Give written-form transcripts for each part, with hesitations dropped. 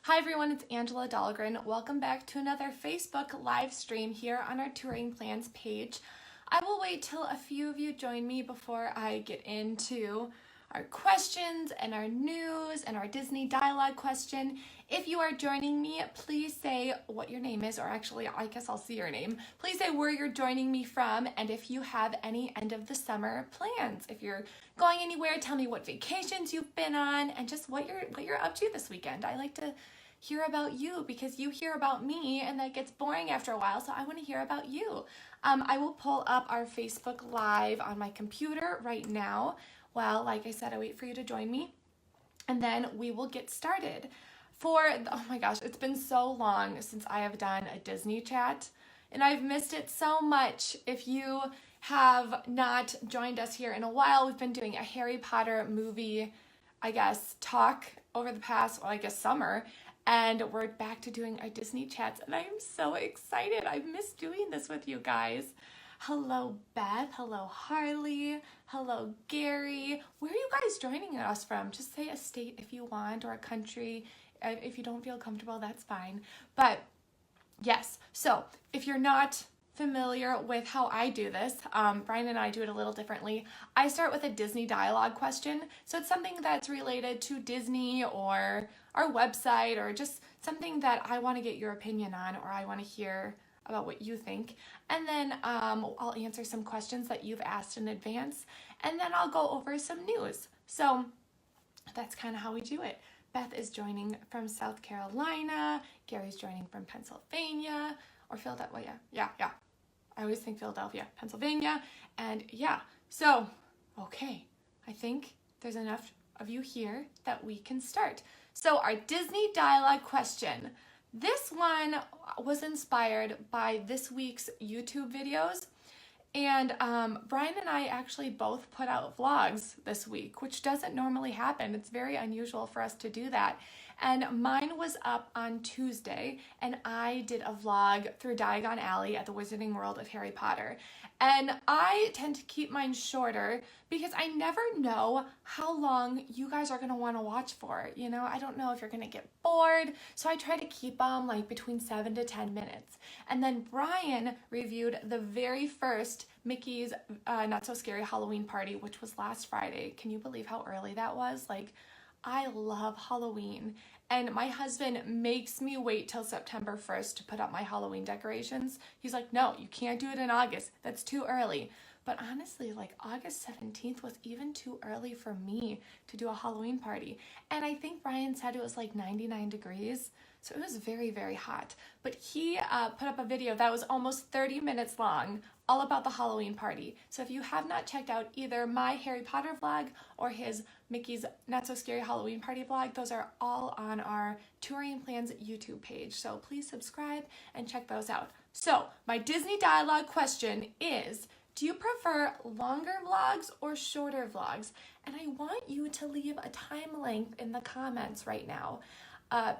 Hi everyone, it's Angela Dahlgren. Welcome back to another Facebook live stream here on our Touring Plans page. I will wait till a few of you join me before I get into our questions and our news and our Disney dialogue question. If you are joining me, please say what your name is, or actually, I guess I'll see your name. Please say where you're joining me from, and if you have any end of the summer plans. If you're going anywhere, tell me what vacations you've been on and just what you're up to this weekend. I like to hear about you because you hear about me and that gets boring after a while, so I want to hear about you. I will pull up our Facebook Live on my computer right now. Well, like I said, I wait for you to join me, and then we will get started. Oh my gosh, it's been so long since I have done a Disney chat, and I've missed it so much. If you have not joined us here in a while, we've been doing a Harry Potter movie, I guess, talk over the past, well, I guess summer, and we're back to doing our Disney chats, and I am so excited. I've missed doing this with you guys. Hello, Beth. Hello, Harley. Hello, Gary. Where are you guys joining us from? Just say a state if you want, or a country. If you don't feel comfortable, that's fine. But yes, so if you're not familiar with how I do this, Brian and I do it a little differently. I start with a Disney dialogue question. So it's something that's related to Disney or our website, or just something that I want to get your opinion on, or I want to hear about what you think. And then I'll answer some questions that you've asked in advance, and then I'll go over some news. So that's kind of how we do it. Beth is joining from South Carolina. Gary's joining from Pennsylvania, or Philadelphia. Yeah. I always think Philadelphia, Pennsylvania. And yeah, so, okay. I think there's enough of you here that we can start. So our Disney dialogue question. This one was inspired by this week's YouTube videos, and Brian and I actually both put out vlogs this week, which doesn't normally happen. It's very unusual for us to do that. And mine was up on Tuesday, and I did a vlog through Diagon Alley at the Wizarding World of Harry Potter. And I tend to keep mine shorter because I never know how long you guys are going to want to watch for. You know, I don't know if you're going to get bored, so I try to keep them like between 7 to 10 minutes. And then Brian reviewed the very first Mickey's Not So Scary Halloween Party, which was last Friday. Can you believe how early that was? Like, I love Halloween, and my husband makes me wait till September 1st to put up my Halloween decorations. He's like, no, you can't do it in August. That's too early. But honestly, like August 17th was even too early for me to do a Halloween party. And I think Brian said it was like 99 degrees. So it was very, very hot. But he put up a video that was almost 30 minutes long, all about the Halloween party. So if you have not checked out either my Harry Potter vlog or his Mickey's Not So Scary Halloween Party vlog, those are all on our Touring Plans YouTube page. So please subscribe and check those out. So my Disney dialogue question is, do you prefer longer vlogs or shorter vlogs? And I want you to leave a time length in the comments right now.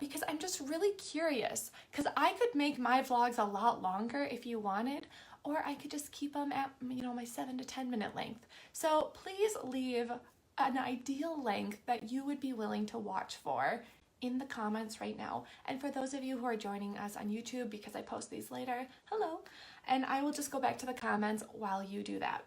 Because I'm just really curious, because I could make my vlogs a lot longer if you wanted, or I could just keep them at, my 7 to 10 minute length. So please leave an ideal length that you would be willing to watch for in the comments right now. And for those of you who are joining us on YouTube, because I post these later, hello, and I will just go back to the comments while you do that.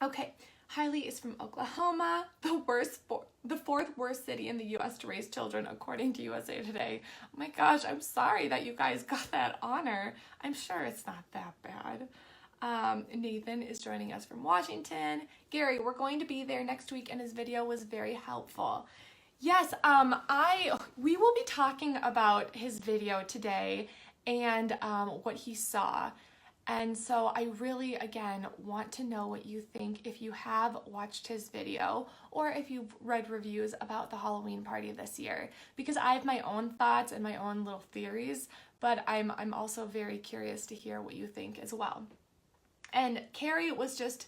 Okay. Hailey is from Oklahoma, the fourth worst city in the U.S. to raise children, according to USA Today. Oh my gosh, I'm sorry that you guys got that honor. I'm sure it's not that bad. Nathan is joining us from Washington. Gary, we're going to be there next week, and his video was very helpful. Yes, we will be talking about his video today and what he saw. And so I really, again, want to know what you think if you have watched his video or if you've read reviews about the Halloween party this year, because I have my own thoughts and my own little theories, but I'm also very curious to hear what you think as well. And Carrie was just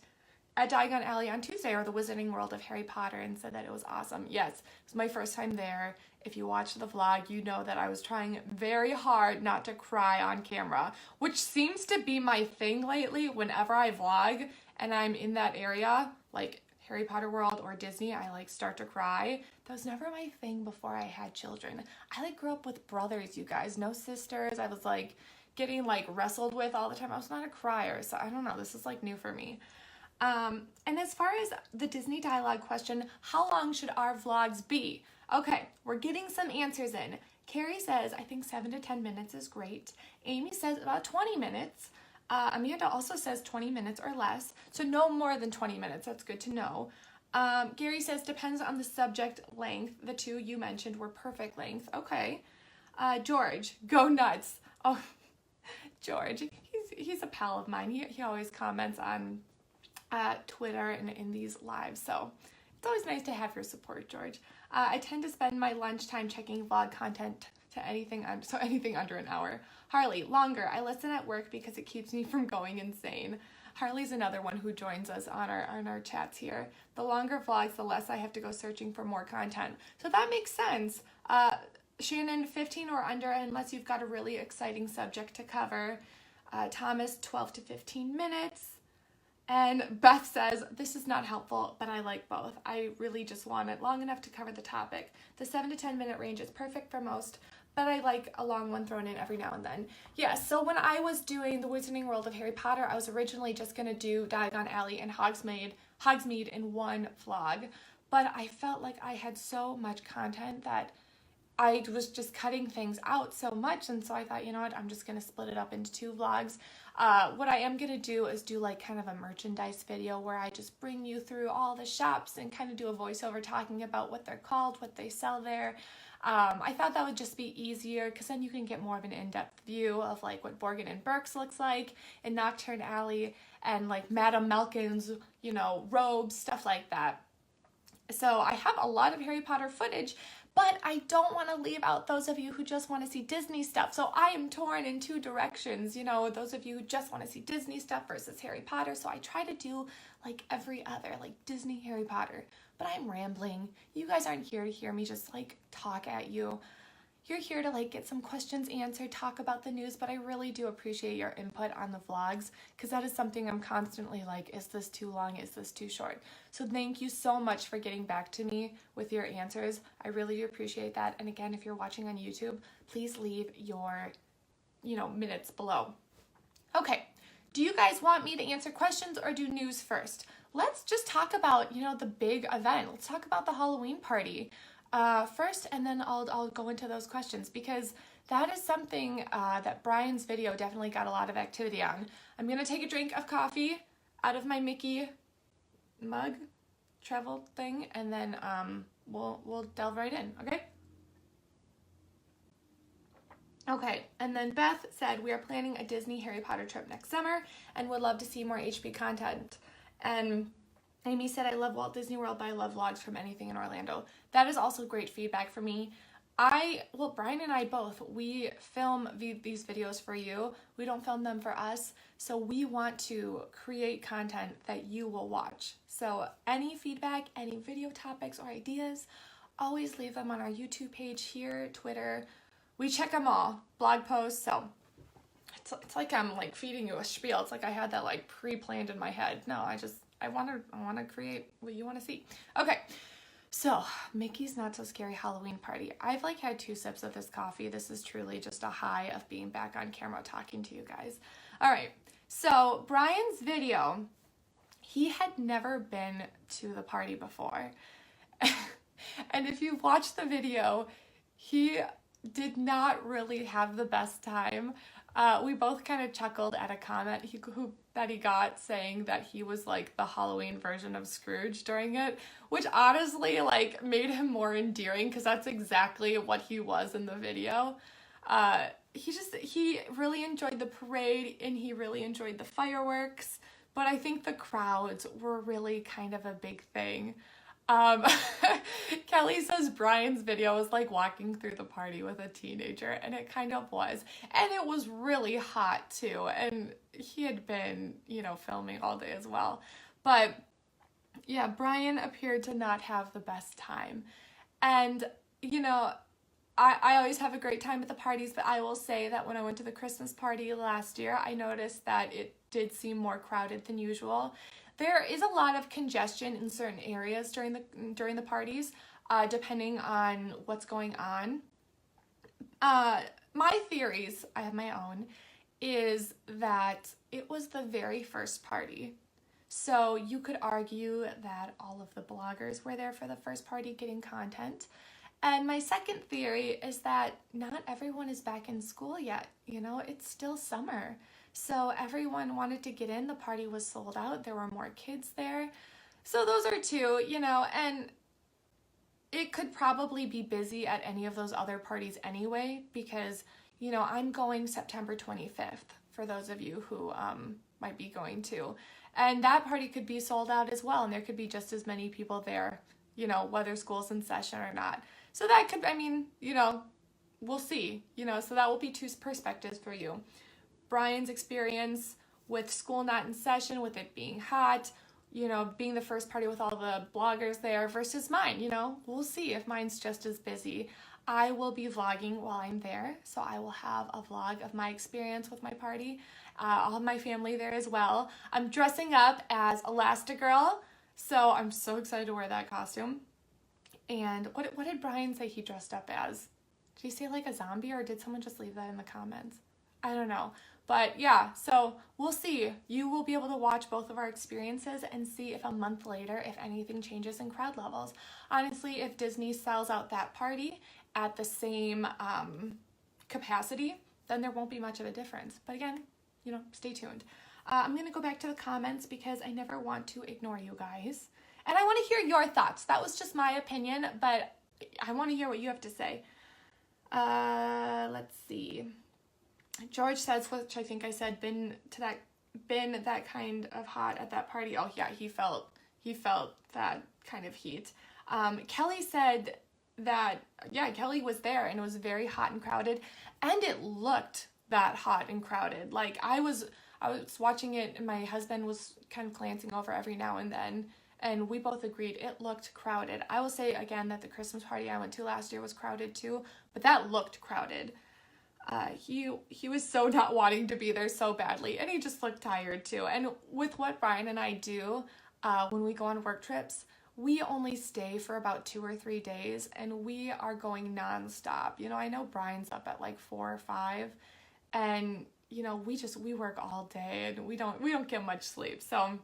at Diagon Alley on Tuesday, or the Wizarding World of Harry Potter, and said that it was awesome. Yes, it was my first time there. If you watched the vlog, you know that I was trying very hard not to cry on camera, which seems to be my thing lately. Whenever I vlog and I'm in that area, like Harry Potter World or Disney, I like start to cry. That was never my thing before I had children. I like grew up with brothers, you guys, no sisters. I was like getting like wrestled with all the time. I was not a crier, so I don't know. This is like new for me. And as far as the Disney dialogue question, how long should our vlogs be? Okay, we're getting some answers in. Carrie says, I think 7 to 10 minutes is great. Amy says about 20 minutes. Amanda also says 20 minutes or less, so no more than 20 minutes. That's good to know. Gary says, depends on the subject length. The two you mentioned were perfect length. Okay. George, go nuts. Oh, George, he's a pal of mine. He always comments on Twitter and in these lives, so it's always nice to have your support, George. I tend to spend my lunchtime checking vlog content to anything under an hour. Harley, longer. I listen at work because it keeps me from going insane. Harley's another one who joins us on our chats here. The longer vlogs, the less I have to go searching for more content. So that makes sense. Shannon, 15 or under, unless you've got a really exciting subject to cover. Thomas, 12 to 15 minutes. And Beth says, this is not helpful, but I like both. I really just want it long enough to cover the topic. The 7 to 10 minute range is perfect for most, but I like a long one thrown in every now and then. Yeah, so when I was doing the Wizarding World of Harry Potter, I was originally just going to do Diagon Alley and Hogsmeade in one vlog, but I felt like I had so much content that I was just cutting things out so much, and so I thought, you know what, I'm just going to split it up into 2 vlogs. What I am going to do is do like kind of a merchandise video where I just bring you through all the shops and kind of do a voiceover talking about what they're called, what they sell there. I thought that would just be easier because then you can get more of an in-depth view of like what Borgin and Burke's looks like in Nocturne Alley and like Madame Malkin's, you know, robes, stuff like that. So I have a lot of Harry Potter footage, but I don't want to leave out those of you who just want to see Disney stuff. So I am torn in 2 directions, you know, those of you who just want to see Disney stuff versus Harry Potter. So I try to do like every other, like Disney, Harry Potter, but I'm rambling. You guys aren't here to hear me just like talk at you. You're here to like get some questions answered, talk about the news, but I really do appreciate your input on the vlogs because that is something I'm constantly like, is this too long? Is this too short? So thank you so much for getting back to me with your answers. I really do appreciate that. And again, if you're watching on YouTube, please leave your, minutes below. Okay. Do you guys want me to answer questions or do news first? Let's just talk about, the big event. Let's talk about the Halloween party. First, and then I'll go into those questions because that is something that Brian's video definitely got a lot of activity on. I'm going to take a drink of coffee out of my Mickey mug travel thing, and then we'll delve right in, okay? Okay, and then Beth said, we are planning a Disney Harry Potter trip next summer and would love to see more HP content. And Amy said, I love Walt Disney World, but I love vlogs from anything in Orlando. That is also great feedback for me. Brian and I both, we film these videos for you. We don't film them for us. So we want to create content that you will watch. So any feedback, any video topics or ideas, always leave them on our YouTube page here, Twitter. We check them all, blog posts. So it's like I'm like feeding you a spiel. It's like I had that like pre-planned in my head. No, I want to create what you want to see. Okay, so Mickey's Not So Scary Halloween Party. I've like had 2 sips of this coffee. This is truly just a high of being back on camera talking to you guys. All right, so Brian's video, he had never been to the party before. And if you watch the video, he did not really have the best time. We both kind of chuckled at a comment that he got saying that he was like the Halloween version of Scrooge during it, which honestly like made him more endearing because that's exactly what he was in the video. He really enjoyed the parade and he really enjoyed the fireworks, but I think the crowds were really kind of a big thing. Kelly says Brian's video was like walking through the party with a teenager, and it kind of was. And it was really hot too, and he had been, filming all day as well. But yeah, Brian appeared to not have the best time. And, I always have a great time at the parties, but I will say that when I went to the Christmas party last year, I noticed that it did seem more crowded than usual. There is a lot of congestion in certain areas during the parties, depending on what's going on. My theories, I have my own, is that it was the very first party. So you could argue that all of the bloggers were there for the first party getting content. And my second theory is that not everyone is back in school yet. You know, it's still summer. So everyone wanted to get in. The party was sold out. There were more kids there. So those are two, you know, and it could probably be busy at any of those other parties anyway, because, you know, I'm going September 25th for those of you who might be going to. And that party could be sold out as well, and there could be just as many people there, you know, whether school's in session or not. So that could, I mean, you know, we'll see, you know, so that will be two perspectives for you. Brian's experience with school not in session, with it being hot, you know, being the first party with all the bloggers there versus mine, you know, we'll see if mine's just as busy. I will be vlogging while I'm there, so I will have a vlog of my experience with my party. I'll have my family there as well. I'm dressing up as Elastigirl, so I'm so excited to wear that costume. And what did Brian say he dressed up as? Did he say like a zombie, or did someone just leave that in the comments? I don't know. But yeah, so we'll see. You will be able to watch both of our experiences and see if a month later, if anything changes in crowd levels. Honestly, if Disney sells out that party at the same capacity, then there won't be much of a difference. But again, you know, stay tuned. I'm going to go back to the comments because I never want to ignore you guys. And I want to hear your thoughts. That was just my opinion, but I want to hear what you have to say. Let's see. George says, which I think I said, been that kind of hot at that party. Oh yeah, he felt that kind of heat. Kelly said that, yeah, Kelly was there and it was very hot and crowded, and it looked that hot and crowded. Like I was watching it and my husband was kind of glancing over every now and then, and we both agreed it looked crowded. I will say again that the Christmas party I went to last year was crowded too, but that looked crowded. He was so not wanting to be there so badly, and he just looked tired too. And with what Brian and I do, when we go on work trips, we only stay for about 2 or 3 days, and we are going nonstop. You know, I know Brian's up at like 4 or 5, and you know, we work all day and we don't get much sleep. So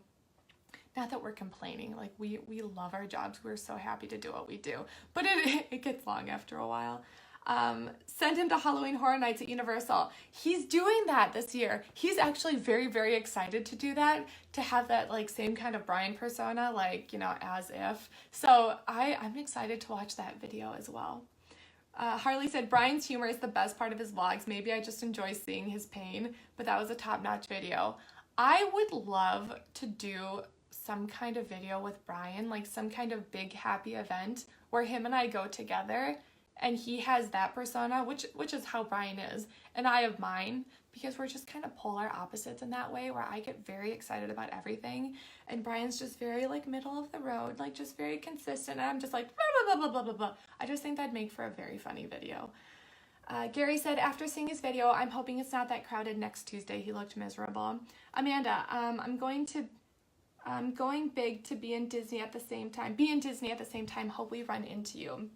not that we're complaining, like we love our jobs. We're so happy to do what we do, but it gets long after a while. Send him to Halloween Horror Nights at Universal. He's doing that this year. He's actually very, very excited to do that, to have that like same kind of Brian persona, like, you know, as if. So I'm excited to watch that video as well. Harley said, Brian's humor is the best part of his vlogs. Maybe I just enjoy seeing his pain, but that was a top-notch video. I would love to do some kind of video with Brian, like some kind of big happy event where him and I go together and he has that persona, which is how Brian is, and I have mine, because we're just kind of polar opposites in that way, where I get very excited about everything, and Brian's just very like middle of the road, like just very consistent, and I'm just like blah, blah, blah, blah, blah, blah. I just think that'd make for a very funny video. Gary said, after seeing his video, I'm hoping it's not that crowded next Tuesday. He looked miserable. Amanda, I'm going big to be in Disney at the same time. Hope we run into you.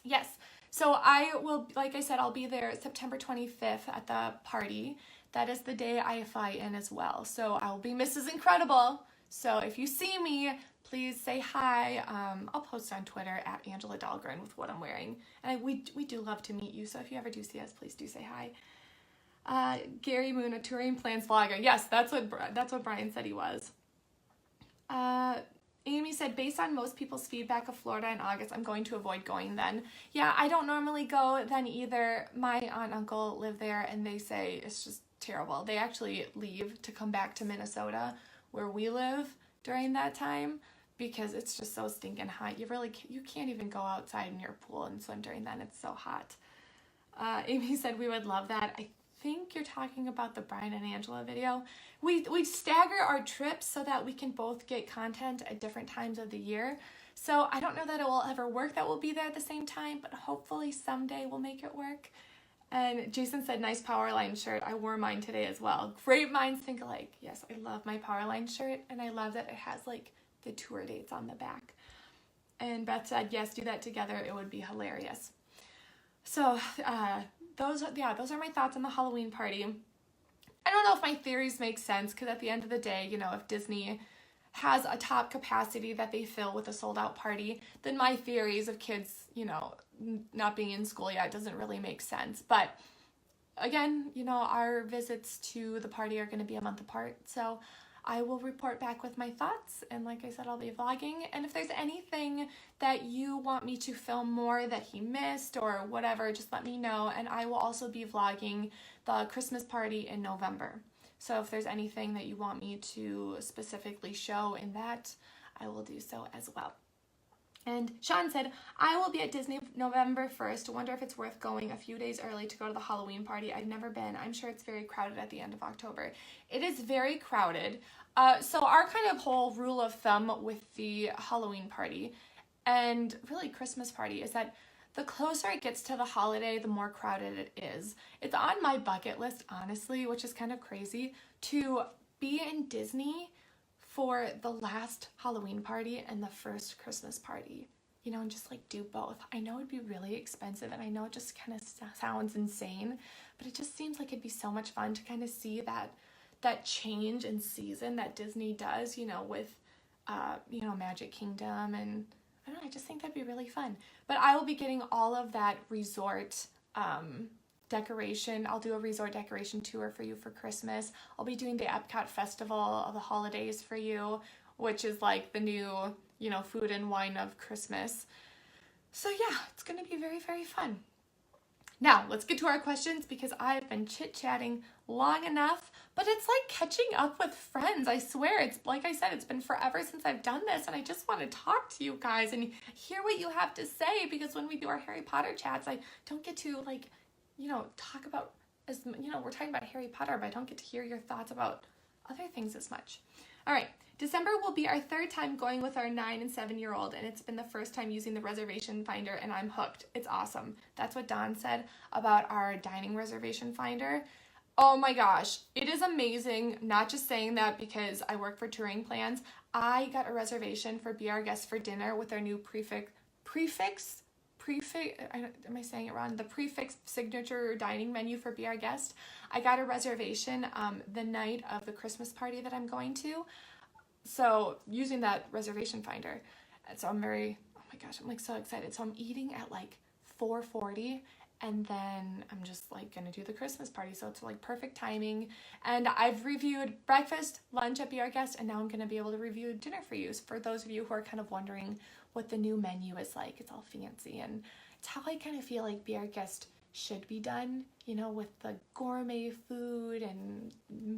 Yes. So I will, like I said, I'll be there September 25th at the party. That is the day I fly in as well. So I will be Mrs. Incredible. So if you see me, please say hi. I'll post on Twitter at Angela Dahlgren with what I'm wearing. And we do love to meet you. So if you ever do see us, please do say hi. Gary Moon, a TouringPlans vlogger. Yes, that's what Brian said he was. Amy said, based on most people's feedback of Florida in August, I'm going to avoid going then. Yeah, I don't normally go then either. My aunt and uncle live there, and they say it's just terrible. They actually leave to come back to Minnesota, where we live, during that time, because it's just so stinking hot. You can't even go outside in your pool and swim during then. It's so hot. Amy said we would love that. I think you're talking about the Brian and Angela video. We stagger our trips so that we can both get content at different times of the year. So I don't know that it will ever work that we'll be there at the same time, but hopefully someday we'll make it work. And Jason said, nice Powerline shirt. I wore mine today as well. Great minds think alike. Yes, I love my Powerline shirt, and I love that it has like the tour dates on the back. And Beth said, yes, do that together. It would be hilarious. So those are my thoughts on the Halloween party. I don't know if my theories make sense, because at the end of the day, if Disney has a top capacity that they fill with a sold out party, then my theories of kids, not being in school yet doesn't really make sense. But again, our visits to the party are going to be a month apart. So I will report back with my thoughts. And like I said, I'll be vlogging. And if there's anything that you want me to film more that he missed or whatever, just let me know. And I will also be vlogging the Christmas party in November. So if there's anything that you want me to specifically show in that, I will do so as well. And Sean said, I will be at Disney November 1st. Wonder if it's worth going a few days early to go to the Halloween party. I've never been. I'm sure it's very crowded at the end of October. It is very crowded. So our kind of whole rule of thumb with the Halloween party and really Christmas party is that the closer it gets to the holiday, the more crowded it is. It's on my bucket list, honestly, which is kind of crazy, to be in Disney for the last Halloween party and the first Christmas party, and just like do both. I know it'd be really expensive, and I know it just kind of sounds insane, but it just seems like it'd be so much fun to kind of see that change in season that Disney does, with, Magic Kingdom, and I don't know, I just think that'd be really fun. But I will be getting all of that resort decoration. I'll do a resort decoration tour for you for Christmas. I'll be doing the Epcot Festival of the Holidays for you, which is like the new, food and wine of Christmas. So yeah, it's going to be very, very fun. Now, let's get to our questions, because I've been chit-chatting long enough, but it's like catching up with friends. I swear, it's like I said, it's been forever since I've done this, and I just want to talk to you guys and hear what you have to say, because when we do our Harry Potter chats, I don't get to talk about, we're talking about Harry Potter, but I don't get to hear your thoughts about other things as much. All right, December will be our third time going with our 9 and 7-year-old, and it's been the first time using the reservation finder, and I'm hooked. It's awesome. That's what Don said about our dining reservation finder. Oh my gosh, it is amazing. Not just saying that because I work for TouringPlans. I got a reservation for Be Our Guest for dinner with our new prefix, am I saying it wrong? The prefix signature dining menu for Be Our Guest. I got a reservation the night of the Christmas party that I'm going to. So using that reservation finder. And so I'm I'm like so excited. So I'm eating at like 4:40, and then I'm just like gonna do the Christmas party. So it's like perfect timing. And I've reviewed breakfast, lunch at Be Our Guest, and now I'm gonna be able to review dinner for you. So for those of you who are kind of wondering what the new menu is like, it's all fancy, and it's how I kind of feel like Be Our Guest should be done, with the gourmet food and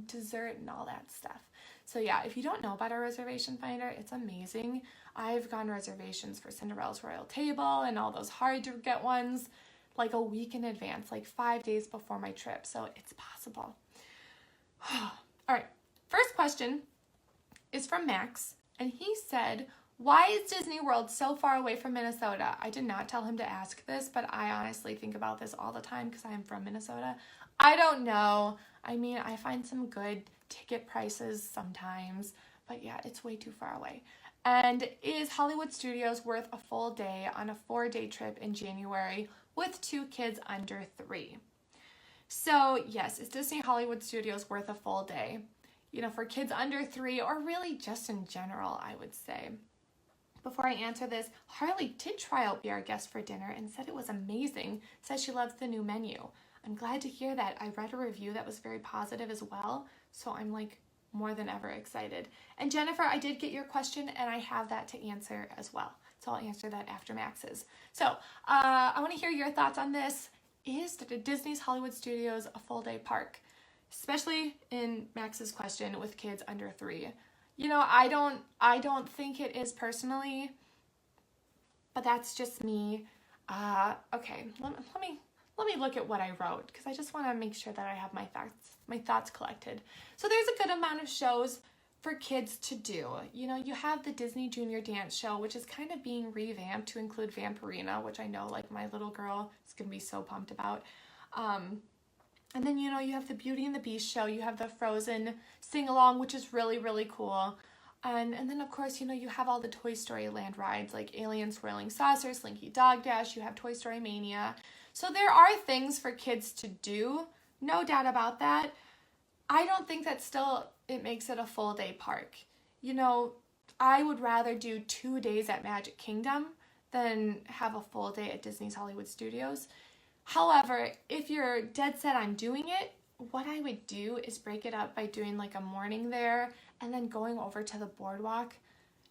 dessert and all that stuff. So yeah, if you don't know about our reservation finder, it's amazing. I've gotten reservations for Cinderella's Royal Table and all those hard to get ones like a week in advance, like 5 days before my trip. So it's possible. All right, first question is from Max, and he said, why is Disney World so far away from Minnesota? I did not tell him to ask this, but I honestly think about this all the time because I am from Minnesota. I don't know. I mean, I find some good ticket prices sometimes, but yeah, it's way too far away. And is Hollywood Studios worth a full day on a 4-day trip in January with 2 kids under 3? So yes, is Disney Hollywood Studios worth a full day? For kids under 3, or really just in general, I would say. Before I answer this, Harley did try out Be Our Guest for dinner and said it was amazing, says she loves the new menu. I'm glad to hear that. I read a review that was very positive as well, so I'm like more than ever excited. And Jennifer, I did get your question, and I have that to answer as well. So I'll answer that after Max's. So I want to hear your thoughts on this. Is Disney's Hollywood Studios a full day park? Especially in Max's question with kids under 3. I don't think it is personally, but that's just me. Okay, let me look at what I wrote, because I just want to make sure that I have my thoughts collected. So there's a good amount of shows for kids to do. You have the Disney Junior Dance Show, which is kind of being revamped to include Vampirina, which I know like my little girl is going to be so pumped about. And then, you know, you have the Beauty and the Beast show. You have the Frozen sing-along, which is really, really cool. And then, of course, you know, you have all the Toy Story Land rides, like Alien Swirling Saucer, Slinky Dog Dash. You have Toy Story Mania. So there are things for kids to do. No doubt about that. I don't think that still it makes it a full day park. You know, I would rather do 2 days at Magic Kingdom than have a full day at Disney's Hollywood Studios. However, if you're dead set on doing it, what I would do is break it up by doing like a morning there and then going over to the boardwalk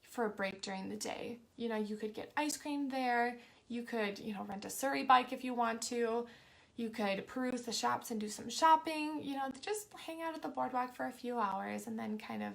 for a break during the day. You know, you could get ice cream there. You could, you know, rent a Surrey bike if you want to. You could peruse the shops and do some shopping. You know, just hang out at the boardwalk for a few hours and then kind of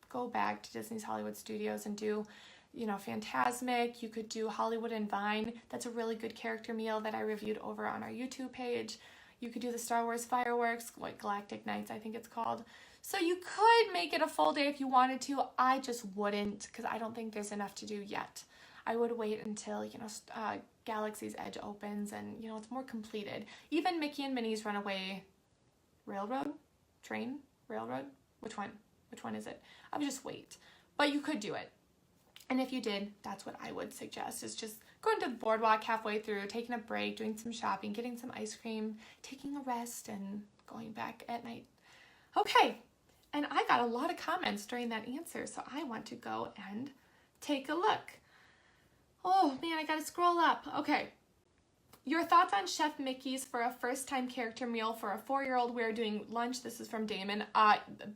go back to Disney's Hollywood Studios and do, you know, Fantasmic. You could do Hollywood and Vine. That's a really good character meal that I reviewed over on our YouTube page. You could do the Star Wars fireworks, like Galactic Nights, I think it's called. So you could make it a full day if you wanted to. I just wouldn't, because I don't think there's enough to do yet. I would wait until, you know, Galaxy's Edge opens and, you know, it's more completed. Even Mickey and Minnie's Runaway Railroad? Train? Railroad? Which one? Which one is it? I would just wait. But you could do it. And if you did, that's what I would suggest, is just going to the boardwalk halfway through, taking a break, doing some shopping, getting some ice cream, taking a rest, and going back at night. Okay, and I got a lot of comments during that answer, so I want to go and take a look. Oh man, I gotta scroll up. Okay. Your thoughts on Chef Mickey's for a first-time character meal for a 4-year-old? We're doing lunch. This is from Damon.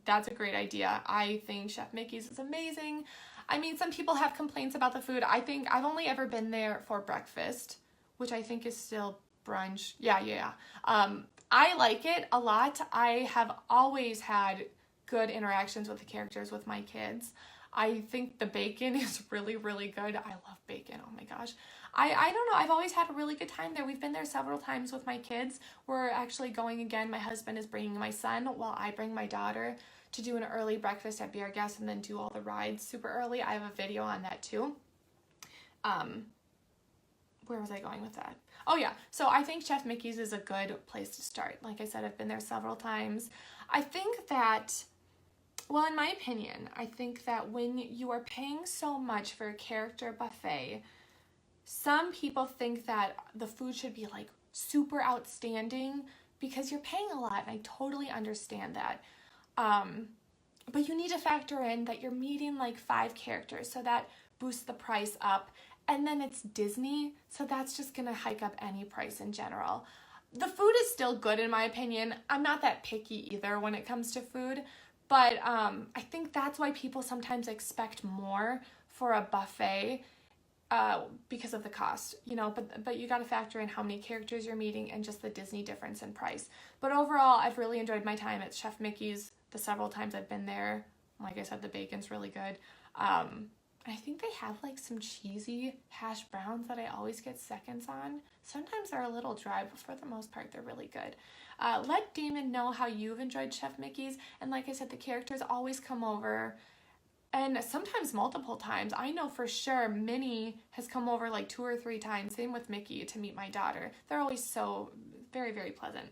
That's a great idea. I think Chef Mickey's is amazing. I mean, some people have complaints about the food. I think I've only ever been there for breakfast, which I think is still brunch. Yeah. I like it a lot. I have always had good interactions with the characters with my kids. I think the bacon is really, really good. I love bacon. Oh my gosh. I don't know. I've always had a really good time there. We've been there several times with my kids. We're actually going again. My husband is bringing my son while I bring my daughter to do an early breakfast at Be Our Guest and then do all the rides super early. I have a video on that too. Where was I going with that? Oh yeah, so I think Chef Mickey's is a good place to start. Like I said, I've been there several times. I think that, well, in my opinion, I think that when you are paying so much for a character buffet, some people think that the food should be like super outstanding because you're paying a lot, and I totally understand that. But you need to factor in that you're meeting like 5 characters, so that boosts the price up. And then it's Disney, so that's just gonna hike up any price in general. The food is still good in my opinion. I'm not that picky either when it comes to food, but I think that's why people sometimes expect more for a buffet because of the cost, you know, but you got to factor in how many characters you're meeting and just the Disney difference in price. But overall, I've really enjoyed my time at Chef Mickey's the several times I've been there. Like I said, the bacon's really good. I think they have like some cheesy hash browns that I always get seconds on. Sometimes they're a little dry, but for the most part, they're really good. Let Damon know how you've enjoyed Chef Mickey's. And like I said, the characters always come over, and sometimes multiple times. I know for sure Minnie has come over like 2 or 3 times. Same with Mickey to meet my daughter. They're always so very, very pleasant.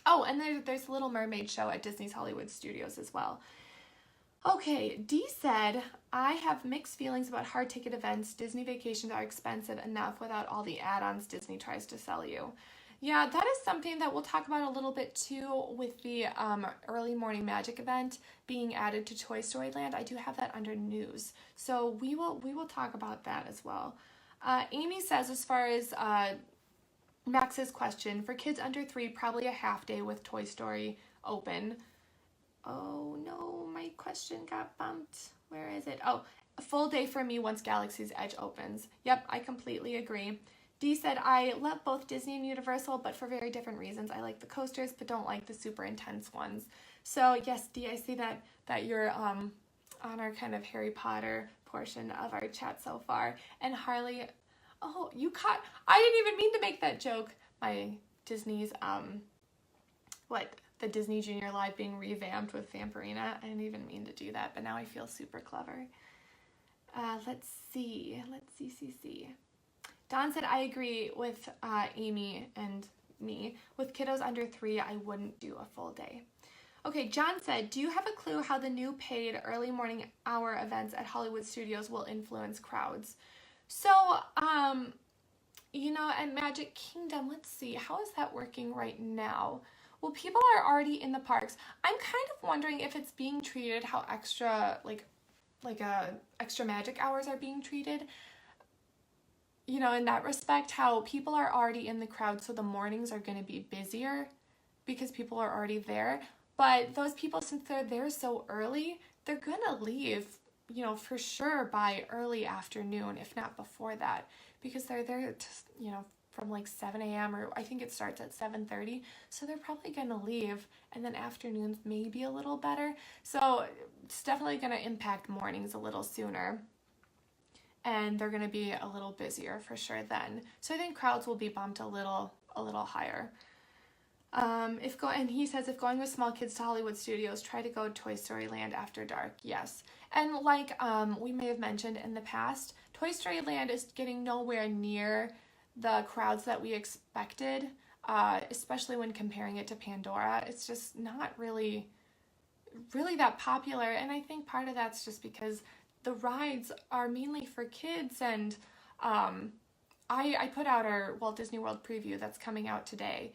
Oh, and there's a Little Mermaid show at Disney's Hollywood Studios as well. Okay, Dee said, I have mixed feelings about hard ticket events. Disney vacations are expensive enough without all the add-ons Disney tries to sell you. Yeah, that is something that we'll talk about a little bit too with the early morning magic event being added to Toy Story Land. I do have that under news, so we will talk about that as well. Amy says, as far as Max's question, for kids under 3, probably a half day with Toy Story open. Oh no, my question got bumped. Where is it? Oh, a full day for me once Galaxy's Edge opens. Yep, I completely agree. Dee said, I love both Disney and Universal, but for very different reasons. I like the coasters, but don't like the super intense ones. So yes, Dee, I see that you're on our kind of Harry Potter portion of our chat so far. And Harley, oh, I didn't even mean to make that joke. My Disney's, the Disney Junior Live being revamped with Vampirina. I didn't even mean to do that, but now I feel super clever. Let's see. Don said, I agree with Amy and me. With kiddos under 3, I wouldn't do a full day. Okay, John said, do you have a clue how the new paid early morning hour events at Hollywood Studios will influence crowds? So, at Magic Kingdom, let's see, how is that working right now? Well, people are already in the parks. I'm kind of wondering if it's being treated how extra, extra magic hours are being treated. In that respect, how people are already in the crowd, so the mornings are going to be busier because people are already there. But those people, since they're there so early, they're going to leave, for sure by early afternoon, if not before that, because they're there, from like 7 a.m. or I think it starts at 7:30. So they're probably going to leave, and then afternoons may be a little better. So it's definitely going to impact mornings a little sooner. And they're going to be a little busier for sure then. So I think crowds will be bumped a little higher. And he says, if going with small kids to Hollywood Studios, try to go Toy Story Land after dark. Yes. And like we may have mentioned in the past, Toy Story Land is getting nowhere near the crowds that we expected, especially when comparing it to Pandora. It's just not really that popular. And I think part of that's just because the rides are mainly for kids. And I put out our Walt Disney World preview that's coming out today.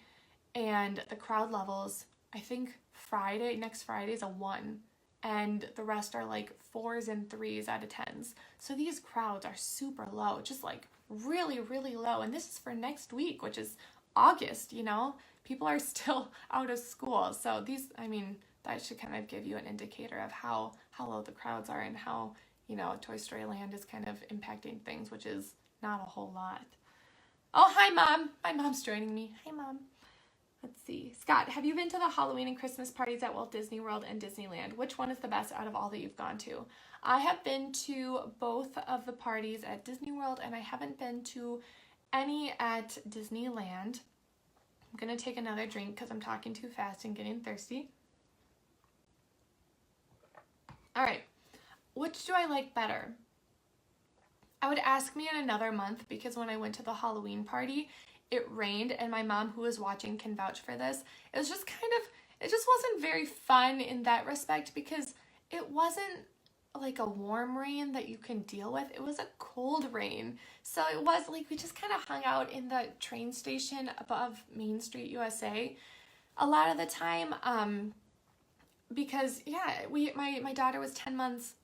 And the crowd levels, I think next Friday is a 1. And the rest are like 4s and 3s out of 10s. So these crowds are super low, just like really, really low. And this is for next week, which is August, People are still out of school. So that should kind of give you an indicator of how low the crowds are and how, Toy Story Land is kind of impacting things, which is not a whole lot. Oh, hi, Mom. My mom's joining me. Hi, Mom. Let's see. Scott, have you been to the Halloween and Christmas parties at Walt Disney World and Disneyland? Which one is the best out of all that you've gone to? I have been to both of the parties at Disney World, and I haven't been to any at Disneyland. I'm going to take another drink because I'm talking too fast and getting thirsty. All right. Which do I like better? I would ask me in another month, because when I went to the Halloween party, it rained, and my mom, who was watching, can vouch for this. It was just it just wasn't very fun in that respect, because it wasn't like a warm rain that you can deal with. It was a cold rain. So it was like we just kind of hung out in the train station above Main Street, USA a lot of the time. Because my daughter was 10 months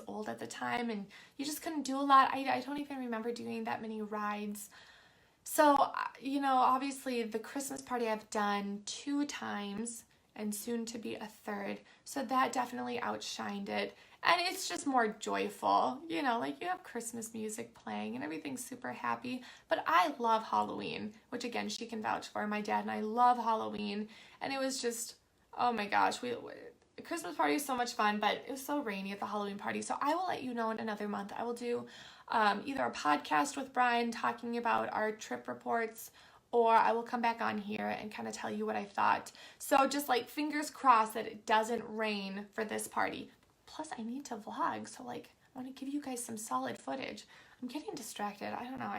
old at the time, and you just couldn't do a lot. I don't even remember doing that many rides. So, obviously the Christmas party I've done 2 times and soon to be a 3rd. So that definitely outshined it. And it's just more joyful, like you have Christmas music playing and everything's super happy. But I love Halloween, which again, she can vouch for. My dad and I love Halloween. And it was just, oh my gosh, the Christmas party was so much fun, but it was so rainy at the Halloween party. So I will let you know in another month. I will do either a podcast with Brian talking about our trip reports, or I will come back on here and kind of tell you what I thought. So just like fingers crossed that it doesn't rain for this party. Plus I need to vlog, so I want to give you guys some solid footage. I'm getting distracted. I don't know.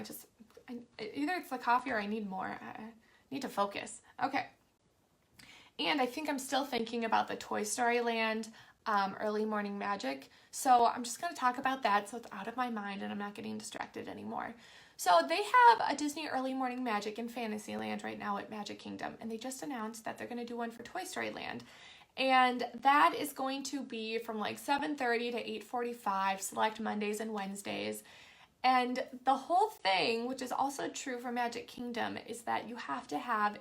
Either it's the coffee or I need more. I need to focus. Okay. And I think I'm still thinking about the Toy Story Land early morning magic. So I'm just going to talk about that so it's out of my mind and I'm not getting distracted anymore. So they have a Disney early morning magic in Fantasyland right now at Magic Kingdom. And they just announced that they're going to do one for Toy Story Land. And that is going to be from like 7:30 to 8:45, select Mondays and Wednesdays. And the whole thing, which is also true for Magic Kingdom, is that you have to have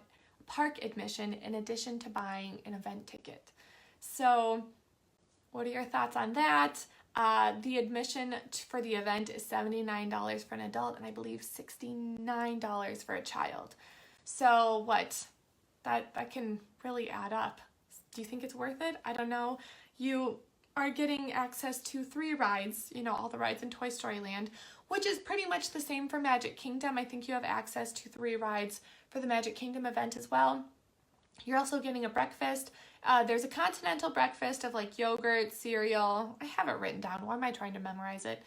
park admission in addition to buying an event ticket. So what are your thoughts on that? The admission for the event is $79 for an adult and I believe $69 for a child. So what? That can really add up. Do you think it's worth it? I don't know. You are getting access to 3 rides, all the rides in Toy Story Land, which is pretty much the same for Magic Kingdom. I think you have access to 3 rides for the Magic Kingdom event as well. You're also getting a breakfast. There's a continental breakfast of like yogurt, cereal. I have it written down. Why am I trying to memorize it?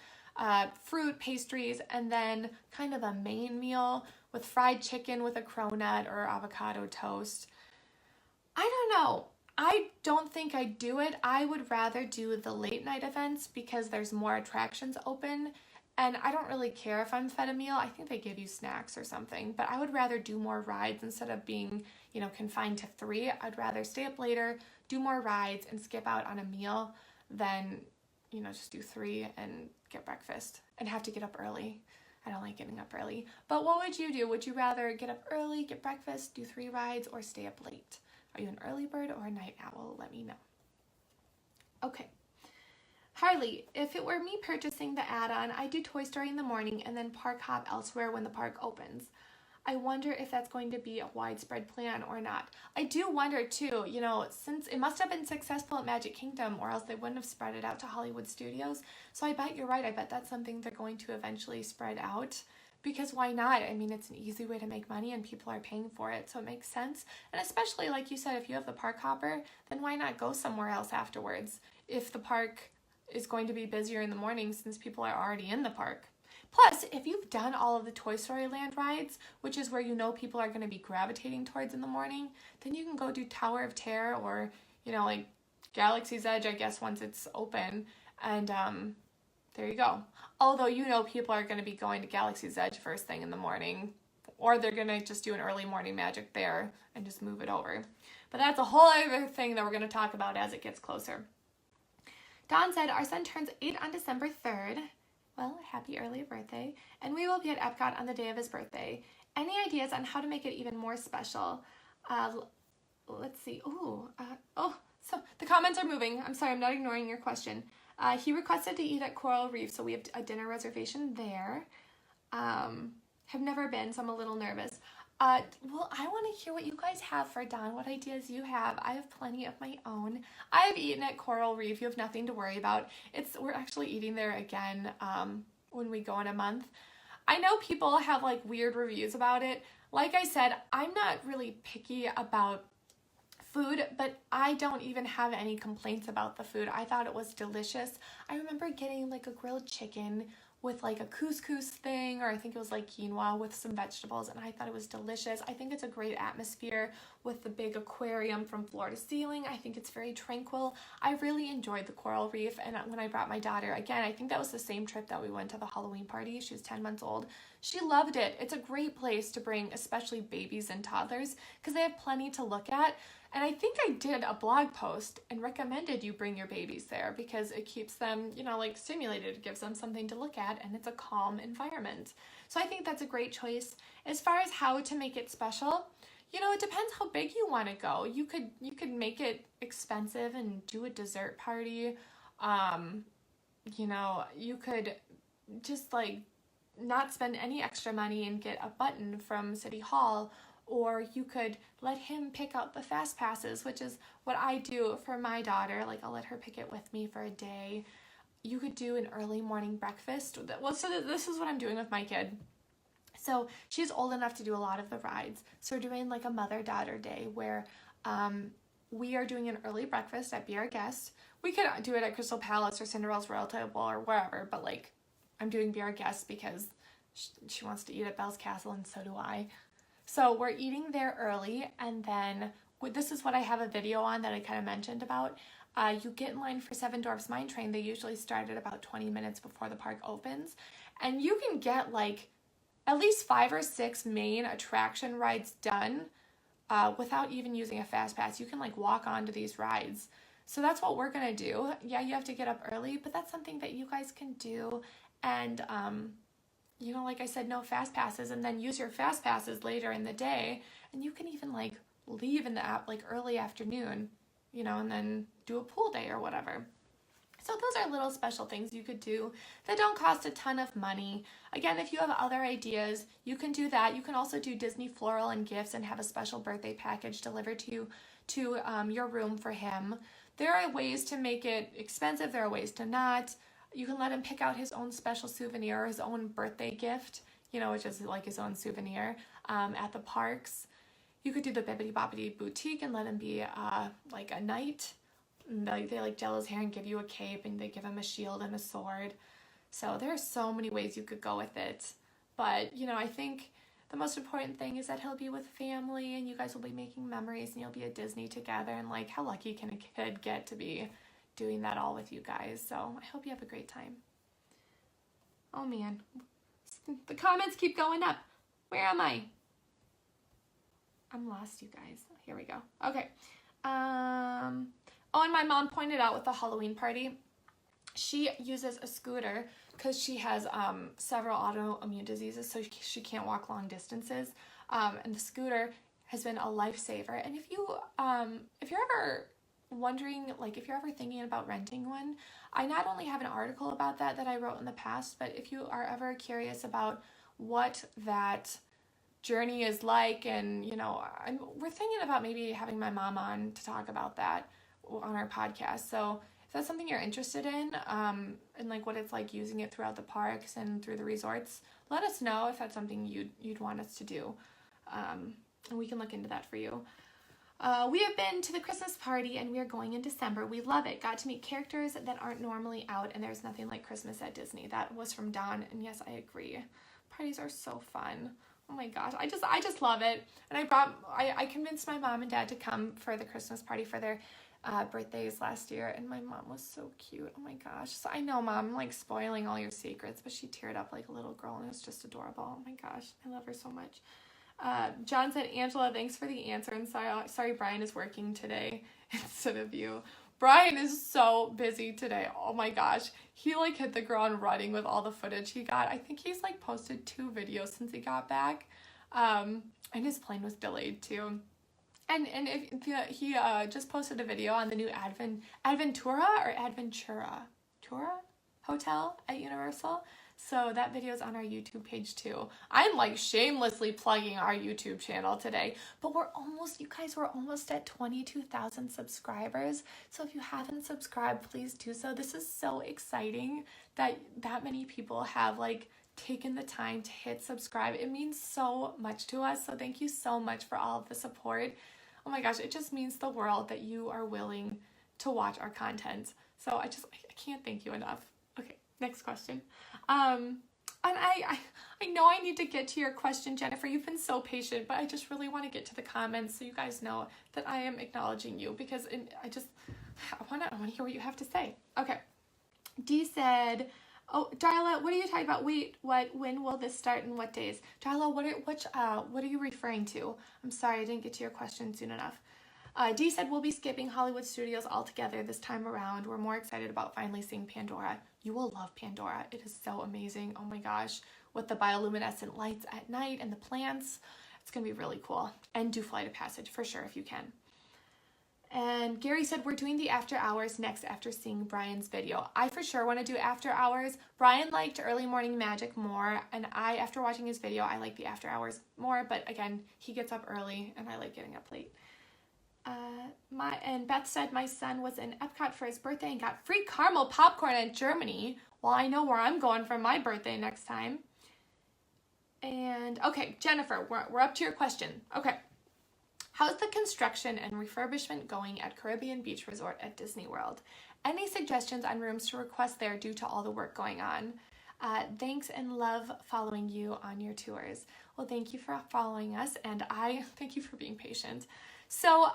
Fruit, pastries, and then kind of a main meal, with fried chicken with a cronut or avocado toast. I don't know. I don't think I'd do it. I would rather do the late night events because there's more attractions open. And I don't really care if I'm fed a meal. I think they give you snacks or something. But I would rather do more rides instead of being, confined to 3. I'd rather stay up later, do more rides, and skip out on a meal than, just do 3 and get breakfast and have to get up early. I don't like getting up early. But what would you do? Would you rather get up early, get breakfast, do 3 rides, or stay up late? Are you an early bird or a night owl? Let me know. Okay. Harley, if it were me purchasing the add-on, I do Toy Story in the morning and then park hop elsewhere when the park opens. I wonder if that's going to be a widespread plan or not. I do wonder too, since it must have been successful at Magic Kingdom or else they wouldn't have spread it out to Hollywood Studios. So I bet you're right. I bet that's something they're going to eventually spread out. Because why not? I mean, it's an easy way to make money and people are paying for it, so it makes sense. And especially, like you said, if you have the park hopper, then why not go somewhere else afterwards if the park is going to be busier in the morning since people are already in the park. Plus, if you've done all of the Toy Story Land rides, which is where people are going to be gravitating towards in the morning, then you can go do Tower of Terror or, like Galaxy's Edge, I guess, once it's open. And there you go. Although people are going to be going to Galaxy's Edge first thing in the morning, or they're going to just do an early morning magic there and just move it over. But that's a whole other thing that we're going to talk about as it gets closer. Dawn said, our son turns 8 on December 3rd. Well, happy early birthday. And we will be at Epcot on the day of his birthday. Any ideas on how to make it even more special? Let's see. So the comments are moving. I'm sorry, I'm not ignoring your question. He requested to eat at Coral Reef, so we have a dinner reservation there. Have never been, so I'm a little nervous. Well, I want to hear what you guys have for Dawn, what ideas you have. I have plenty of my own. I've eaten at Coral Reef. You have nothing to worry about. We're actually eating there again when we go in a month. I know people have weird reviews about it. Like I said, I'm not really picky about food, but I don't even have any complaints about the food. I thought it was delicious. I remember getting a grilled chicken with a couscous thing, or I think it was quinoa with some vegetables, and I thought it was delicious. I think it's a great atmosphere with the big aquarium from floor to ceiling. I think it's very tranquil. I really enjoyed the Coral Reef, and when I brought my daughter, again, I think that was the same trip that we went to the Halloween party. She was 10 months old. She loved it. It's a great place to bring especially babies and toddlers because they have plenty to look at. And I think I did a blog post and recommended you bring your babies there because it keeps them, stimulated. It gives them something to look at and it's a calm environment. So I think that's a great choice. As far as how to make it special, it depends how big you want to go. You could make it expensive and do a dessert party. You could just not spend any extra money and get a button from City Hall. Or you could let him pick out the fast passes, which is what I do for my daughter. I'll let her pick it with me for a day. You could do an early morning breakfast. Well, so this is what I'm doing with my kid. So she's old enough to do a lot of the rides. So we're doing a mother-daughter day where we are doing an early breakfast at Be Our Guest. We could do it at Crystal Palace or Cinderella's Royal Table or wherever, but I'm doing Be Our Guest because she wants to eat at Belle's Castle and so do I. So we're eating there early, and then this is what I have a video on that I kind of mentioned about. You get in line for Seven Dwarfs Mine Train. They usually start at about 20 minutes before the park opens, and you can get at least 5 or 6 main attraction rides done without even using a fast pass. You can walk onto these rides. So that's what we're gonna do. Yeah, you have to get up early, but that's something that you guys can do, and like I said, no fast passes, and then use your fast passes later in the day, and you can even leave in the early afternoon, and then do a pool day or whatever. So those are little special things you could do that don't cost a ton of money. Again, if you have other ideas, you can do that. You can also do Disney Floral and Gifts and have a special birthday package delivered to you to your room for him. There are ways to make it expensive. There are ways to not. You can let him pick out his own special souvenir or his own birthday gift, which is his own souvenir at the parks. You could do the Bibbidi Bobbidi Boutique and let him be a knight. They gel his hair and give you a cape, and they give him a shield and a sword. So there are so many ways you could go with it. But, I think the most important thing is that he'll be with family and you guys will be making memories and you'll be at Disney together. And like, how lucky can a kid get to be doing that all with you guys? So I hope you have a great time. Oh man, the comments keep going up. Where am I? I'm lost, you guys. Here we go. Okay. Oh, and my mom pointed out with the Halloween party, she uses a scooter because she has several autoimmune diseases, so she can't walk long distances. And the scooter has been a lifesaver. And if you're ever wondering, like if you're ever thinking about renting one, I not only have an article about that I wrote in the past, but if you are ever curious about what that journey is like, and you know, we're thinking about maybe having my mom on to talk about that on our podcast. So if that's something you're interested in, and like what it's like using it throughout the parks and through the resorts, let us know if that's something you'd want us to do, and we can look into that for you. We have been to the Christmas party and we are going in December. We love it. Got to meet characters that aren't normally out, and there's nothing like Christmas at Disney. That was from Dawn, and yes, I agree. Parties are so fun. Oh my gosh, I just love it. And I convinced my mom and dad to come for the Christmas party for their birthdays last year, and my mom was so cute. Oh my gosh. So I know, Mom, I'm like spoiling all your secrets, but she teared up like a little girl, and it was just adorable. Oh my gosh, I love her so much. John said, Angela, thanks for the answer, and sorry Brian is working today instead of you. Brian is so busy today. Oh my gosh. He like hit the ground running with all the footage he got. I think he's like posted 2 videos since he got back. And his plane was delayed too. And if he just posted a video on the new Adventura hotel at Universal. So that video is on our YouTube page too. I'm like shamelessly plugging our YouTube channel today, but we're almost at 22,000 subscribers. So if you haven't subscribed, please do so. This is so exciting that many people have like taken the time to hit subscribe. It means so much to us. So thank you so much for all of the support. Oh my gosh, it just means the world that you are willing to watch our content. So I can't thank you enough. Okay, next question. And I know I need to get to your question, Jennifer. You've been so patient, but I just really want to get to the comments so you guys know that I am acknowledging you, because I want to hear what you have to say. Okay. Dee said, oh, Darla, what are you talking about? Wait, when will this start and what days? Darla, what are you referring to? I'm sorry, I didn't get to your question soon enough. Dee said, we'll be skipping Hollywood Studios altogether this time around. We're more excited about finally seeing Pandora. You will love Pandora. It is so amazing. Oh my gosh. With the bioluminescent lights at night and the plants. It's going to be really cool. And do Flight of Passage for sure if you can. And Gary said, we're doing the after hours next after seeing Brian's video. I for sure want to do after hours. Brian liked early morning magic more, and after watching his video, I like the after hours more, but again, he gets up early and I like getting up late. And Beth said, my son was in Epcot for his birthday and got free caramel popcorn in Germany. Well, I know where I'm going for my birthday next time. And okay, Jennifer, we're up to your question. Okay. How's the construction and refurbishment going at Caribbean Beach Resort at Disney World? Any suggestions on rooms to request there due to all the work going on? Thanks and love following you on your tours. Well, thank you for following us, and I thank you for being patient. So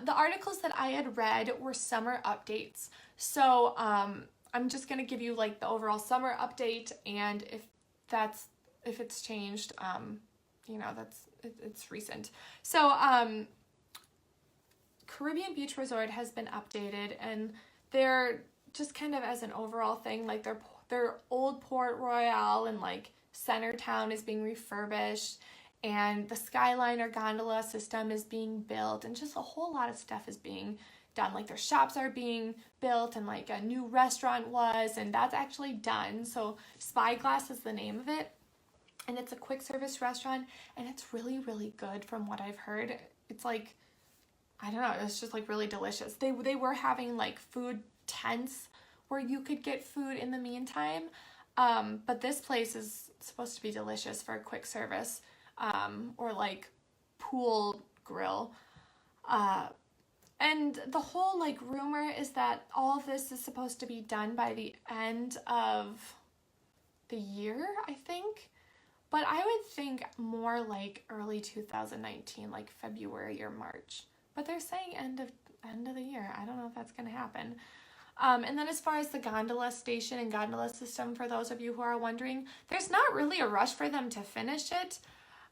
the articles that I had read were summer updates. So I'm just going to give you like the overall summer update, and if it's changed, it's recent. So Caribbean Beach Resort has been updated, and they're just kind of as an overall thing, like their old Port Royale and like Centertown is being refurbished, and the Skyliner gondola system is being built, and just a whole lot of stuff is being done. Like their shops are being built, and like a new restaurant was, and that's actually done. So Spyglass is the name of it, and it's a quick service restaurant, and it's really, really good from what I've heard. It's like, I don't know, it's just like really delicious. They were having like food tents where you could get food in the meantime, but this place is supposed to be delicious for a quick service, or like pool grill. And the whole like rumor is that all of this is supposed to be done by the end of the year, I think. but I would think more like early 2019, like February or March. But they're saying end of the year. I don't know if that's going to happen. And then as far as the gondola station and gondola system, for those of you who are wondering, there's not really a rush for them to finish it.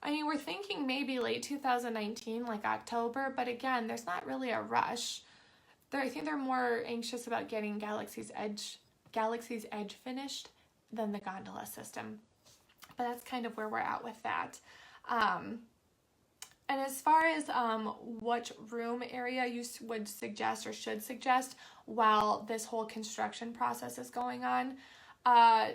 I mean, we're thinking maybe late 2019, like October, but again, there's not really a rush. I think they're more anxious about getting Galaxy's Edge finished than the gondola system. But that's kind of where we're at with that. And as far as what room area you would suggest or should suggest while this whole construction process is going on, I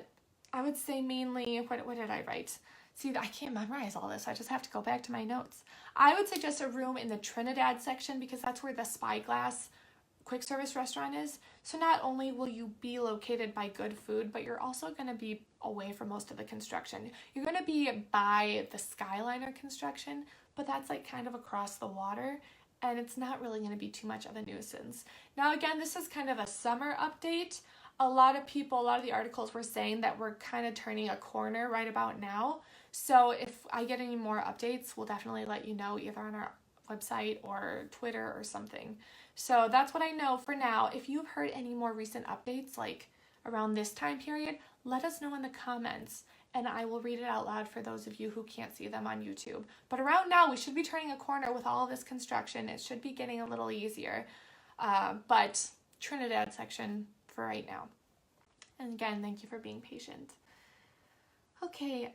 would say mainly, what did I write? See, I can't memorize all this. I just have to go back to my notes. I would suggest a room in the Trinidad section because that's where the Spyglass quick service restaurant is. So not only will you be located by good food, but you're also going to be away from most of the construction. You're going to be by the Skyliner construction, but that's like kind of across the water, and it's not really going to be too much of a nuisance. Now again, this is kind of a summer update. A lot of the articles were saying that we're kind of turning a corner right about now. So if I get any more updates, we'll definitely let you know either on our website or Twitter or something. So that's what I know for now. If you've heard any more recent updates, like around this time period, let us know in the comments, and I will read it out loud for those of you who can't see them on YouTube. But around now, we should be turning a corner with all of this construction. It should be getting a little easier. But Trinidad section for right now. And again, thank you for being patient. Okay,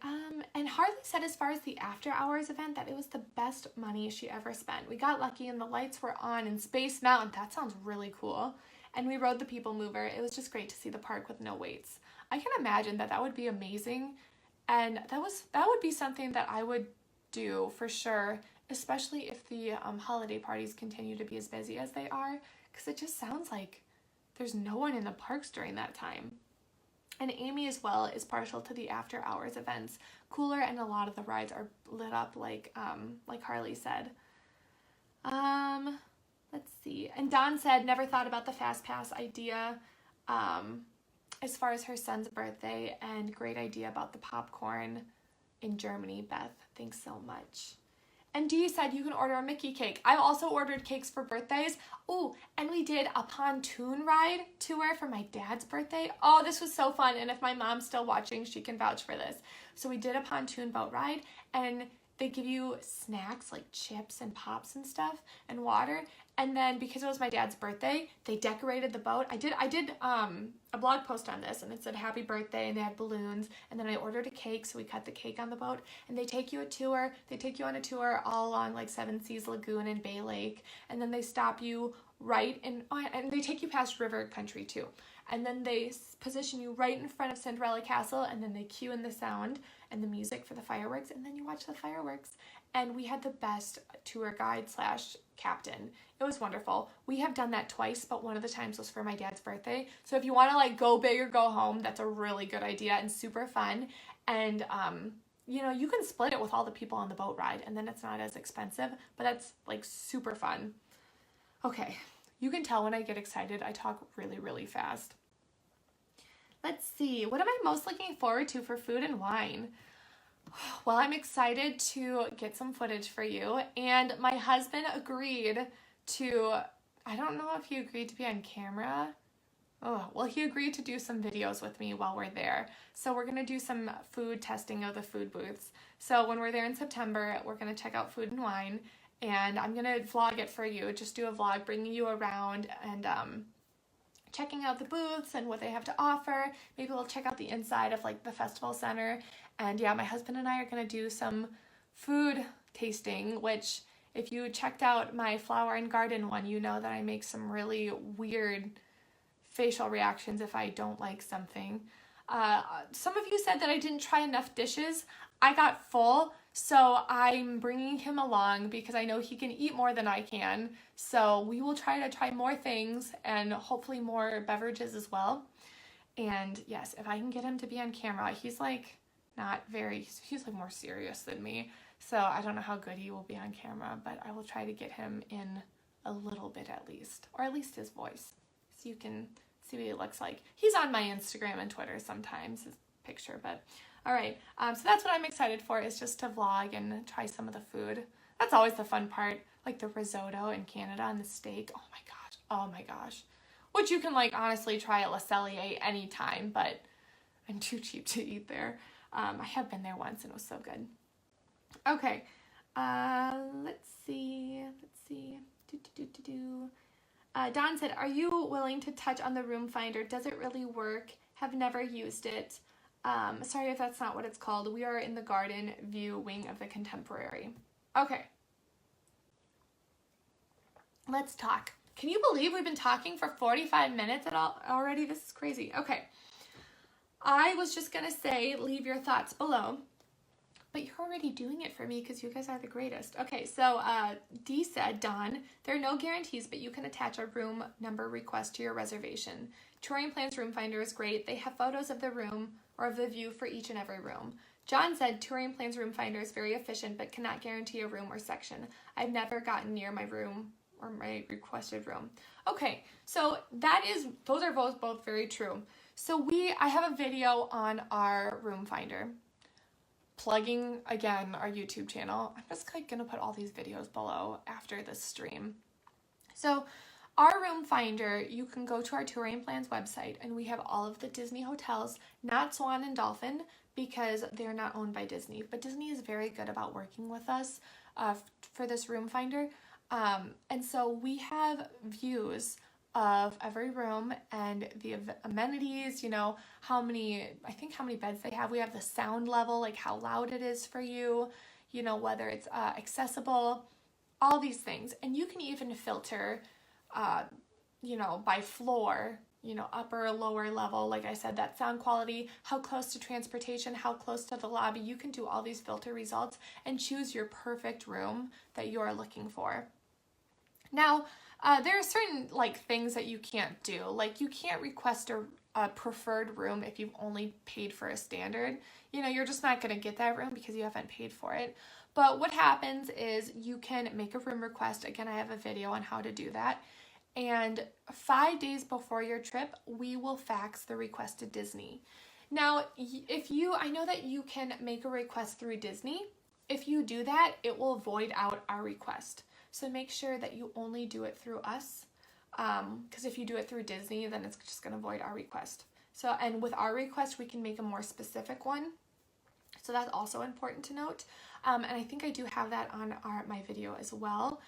and Harley said as far as the after hours event that it was the best money she ever spent. We got lucky and the lights were on in Space Mountain. That sounds really cool. And we rode the People Mover. It was just great to see the park with no waits. I can imagine that would be amazing. And that would be something that I would do for sure, especially if the holiday parties continue to be as busy as they are, because it just sounds like there's no one in the parks during that time. And Amy as well is partial to the after hours events. Cooler, and a lot of the rides are lit up like Harley said. Let's see. And Dawn said, never thought about the Fast Pass idea as far as her son's birthday, and great idea about the popcorn in Germany, Beth. Thanks so much. And Dee said you can order a Mickey cake. I've also ordered cakes for birthdays. Oh, and we did a pontoon ride tour for my dad's birthday. Oh, this was so fun. And if my mom's still watching, she can vouch for this. So we did a pontoon boat ride, and they give you snacks like chips and pops and stuff and water. And then because it was my dad's birthday, they decorated the boat. I did a blog post on this, and it said happy birthday, and they had balloons. And then I ordered a cake, so we cut the cake on the boat. And they take you on a tour all along like Seven Seas Lagoon and Bay Lake. And then they stop you right in, and they take you past river country too. And then they position you right in front of Cinderella Castle, and then they cue in the sound and the music for the fireworks, and then you watch the fireworks. And we had the best tour guide / captain. It was wonderful. We have done that twice, but one of the times was for my dad's birthday. So if you want to like go big or go home, that's a really good idea and super fun. And you know, you can split it with all the people on the boat ride, and then it's not as expensive, but that's like super fun. Okay, you can tell when I get excited, I talk really, really fast. Let's see, what am I most looking forward to for food and wine? Well, I'm excited to get some footage for you, and my husband agreed to, I don't know if he agreed to be on camera. Oh, well, he agreed to do some videos with me while we're there. So we're going to do some food testing of the food booths. So when we're there in September, we're going to check out Food and Wine, and I'm going to vlog it for you. Just do a vlog bringing you around and checking out the booths and what they have to offer. Maybe we'll check out the inside of like the festival center. And yeah, my husband and I are going to do some food tasting, which if you checked out my flower and garden one, you know that I make some really weird facial reactions if I don't like something. Some of you said that I didn't try enough dishes. I got full, so I'm bringing him along because I know he can eat more than I can. So we will try more things and hopefully more beverages as well. And yes, if I can get him to be on camera, he's like he's like more serious than me. So I don't know how good he will be on camera, but I will try to get him in a little bit at least, or at least his voice, so you can see what he looks like. He's on my Instagram and Twitter sometimes, his picture, but All right, so that's what I'm excited for, is just to vlog and try some of the food. That's always the fun part, like the risotto in Canada and the steak. Oh my gosh, oh my gosh. Which you can like honestly try at Le Cellier anytime, but I'm too cheap to eat there. I have been there once and it was so good. Okay, let's see. Don said, are you willing to touch on the room finder? Does it really work? Have never used it. Sorry if that's not what it's called. We are in the garden view wing of the Contemporary. Okay. Let's talk. Can you believe we've been talking for 45 minutes already? This is crazy. Okay. I was just going to say, leave your thoughts below. But you're already doing it for me because you guys are the greatest. Okay, so Dee said, Don, there are no guarantees, but you can attach a room number request to your reservation. TouringPlans Room Finder is great. They have photos of the room or of the view for each and every room. John said, TouringPlans Room Finder is very efficient, but cannot guarantee a room or section. I've never gotten near my room or my requested room. Okay, so those are both very true. So I have a video on our room finder. Plugging, again, our YouTube channel. I'm just like going to put all these videos below after this stream. So our room finder, you can go to our TouringPlans website and we have all of the Disney hotels, not Swan and Dolphin because they're not owned by Disney, but Disney is very good about working with us for this room finder. And so we have views of every room and the amenities, you know, how many beds they have. We have the sound level, like how loud it is for you, you know, whether it's accessible, all these things. And you can even filter, you know, by floor, you know, upper or lower level. Like I said, that sound quality, how close to transportation, how close to the lobby. You can do all these filter results and choose your perfect room that you are looking for. Now, there are certain like things that you can't do. Like you can't request a preferred room if you've only paid for a standard. You know, you're just not going to get that room because you haven't paid for it. But what happens is you can make a room request. Again, I have a video on how to do that. And 5 days before your trip, we will fax the request to Disney. Now, I know that you can make a request through Disney. If you do that, it will void out our request. So make sure that you only do it through us, because if you do it through Disney, then it's just going to void our request. So, and with our request, we can make a more specific one. So that's also important to note. And I think I do have that on my video as well.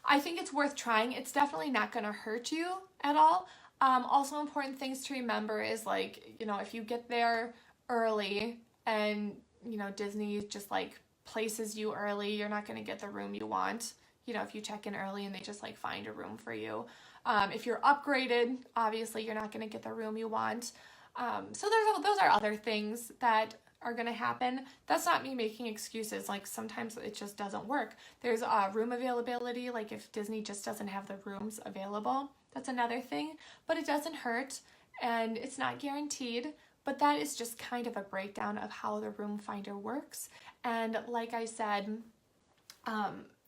I think it's worth trying. It's definitely not going to hurt you at all. Also important things to remember is like, you know, if you get there early and, you know, Disney just like places you early, you're not going to get the room you want. You know, if you check in early and they just like find a room for you. If you're upgraded, obviously you're not going to get the room you want. So those are other things that are going to happen. That's not me making excuses. Like sometimes it just doesn't work. There's room availability. Like if Disney just doesn't have the rooms available, that's another thing. But it doesn't hurt and it's not guaranteed. But that is just kind of a breakdown of how the room finder works. And like I said,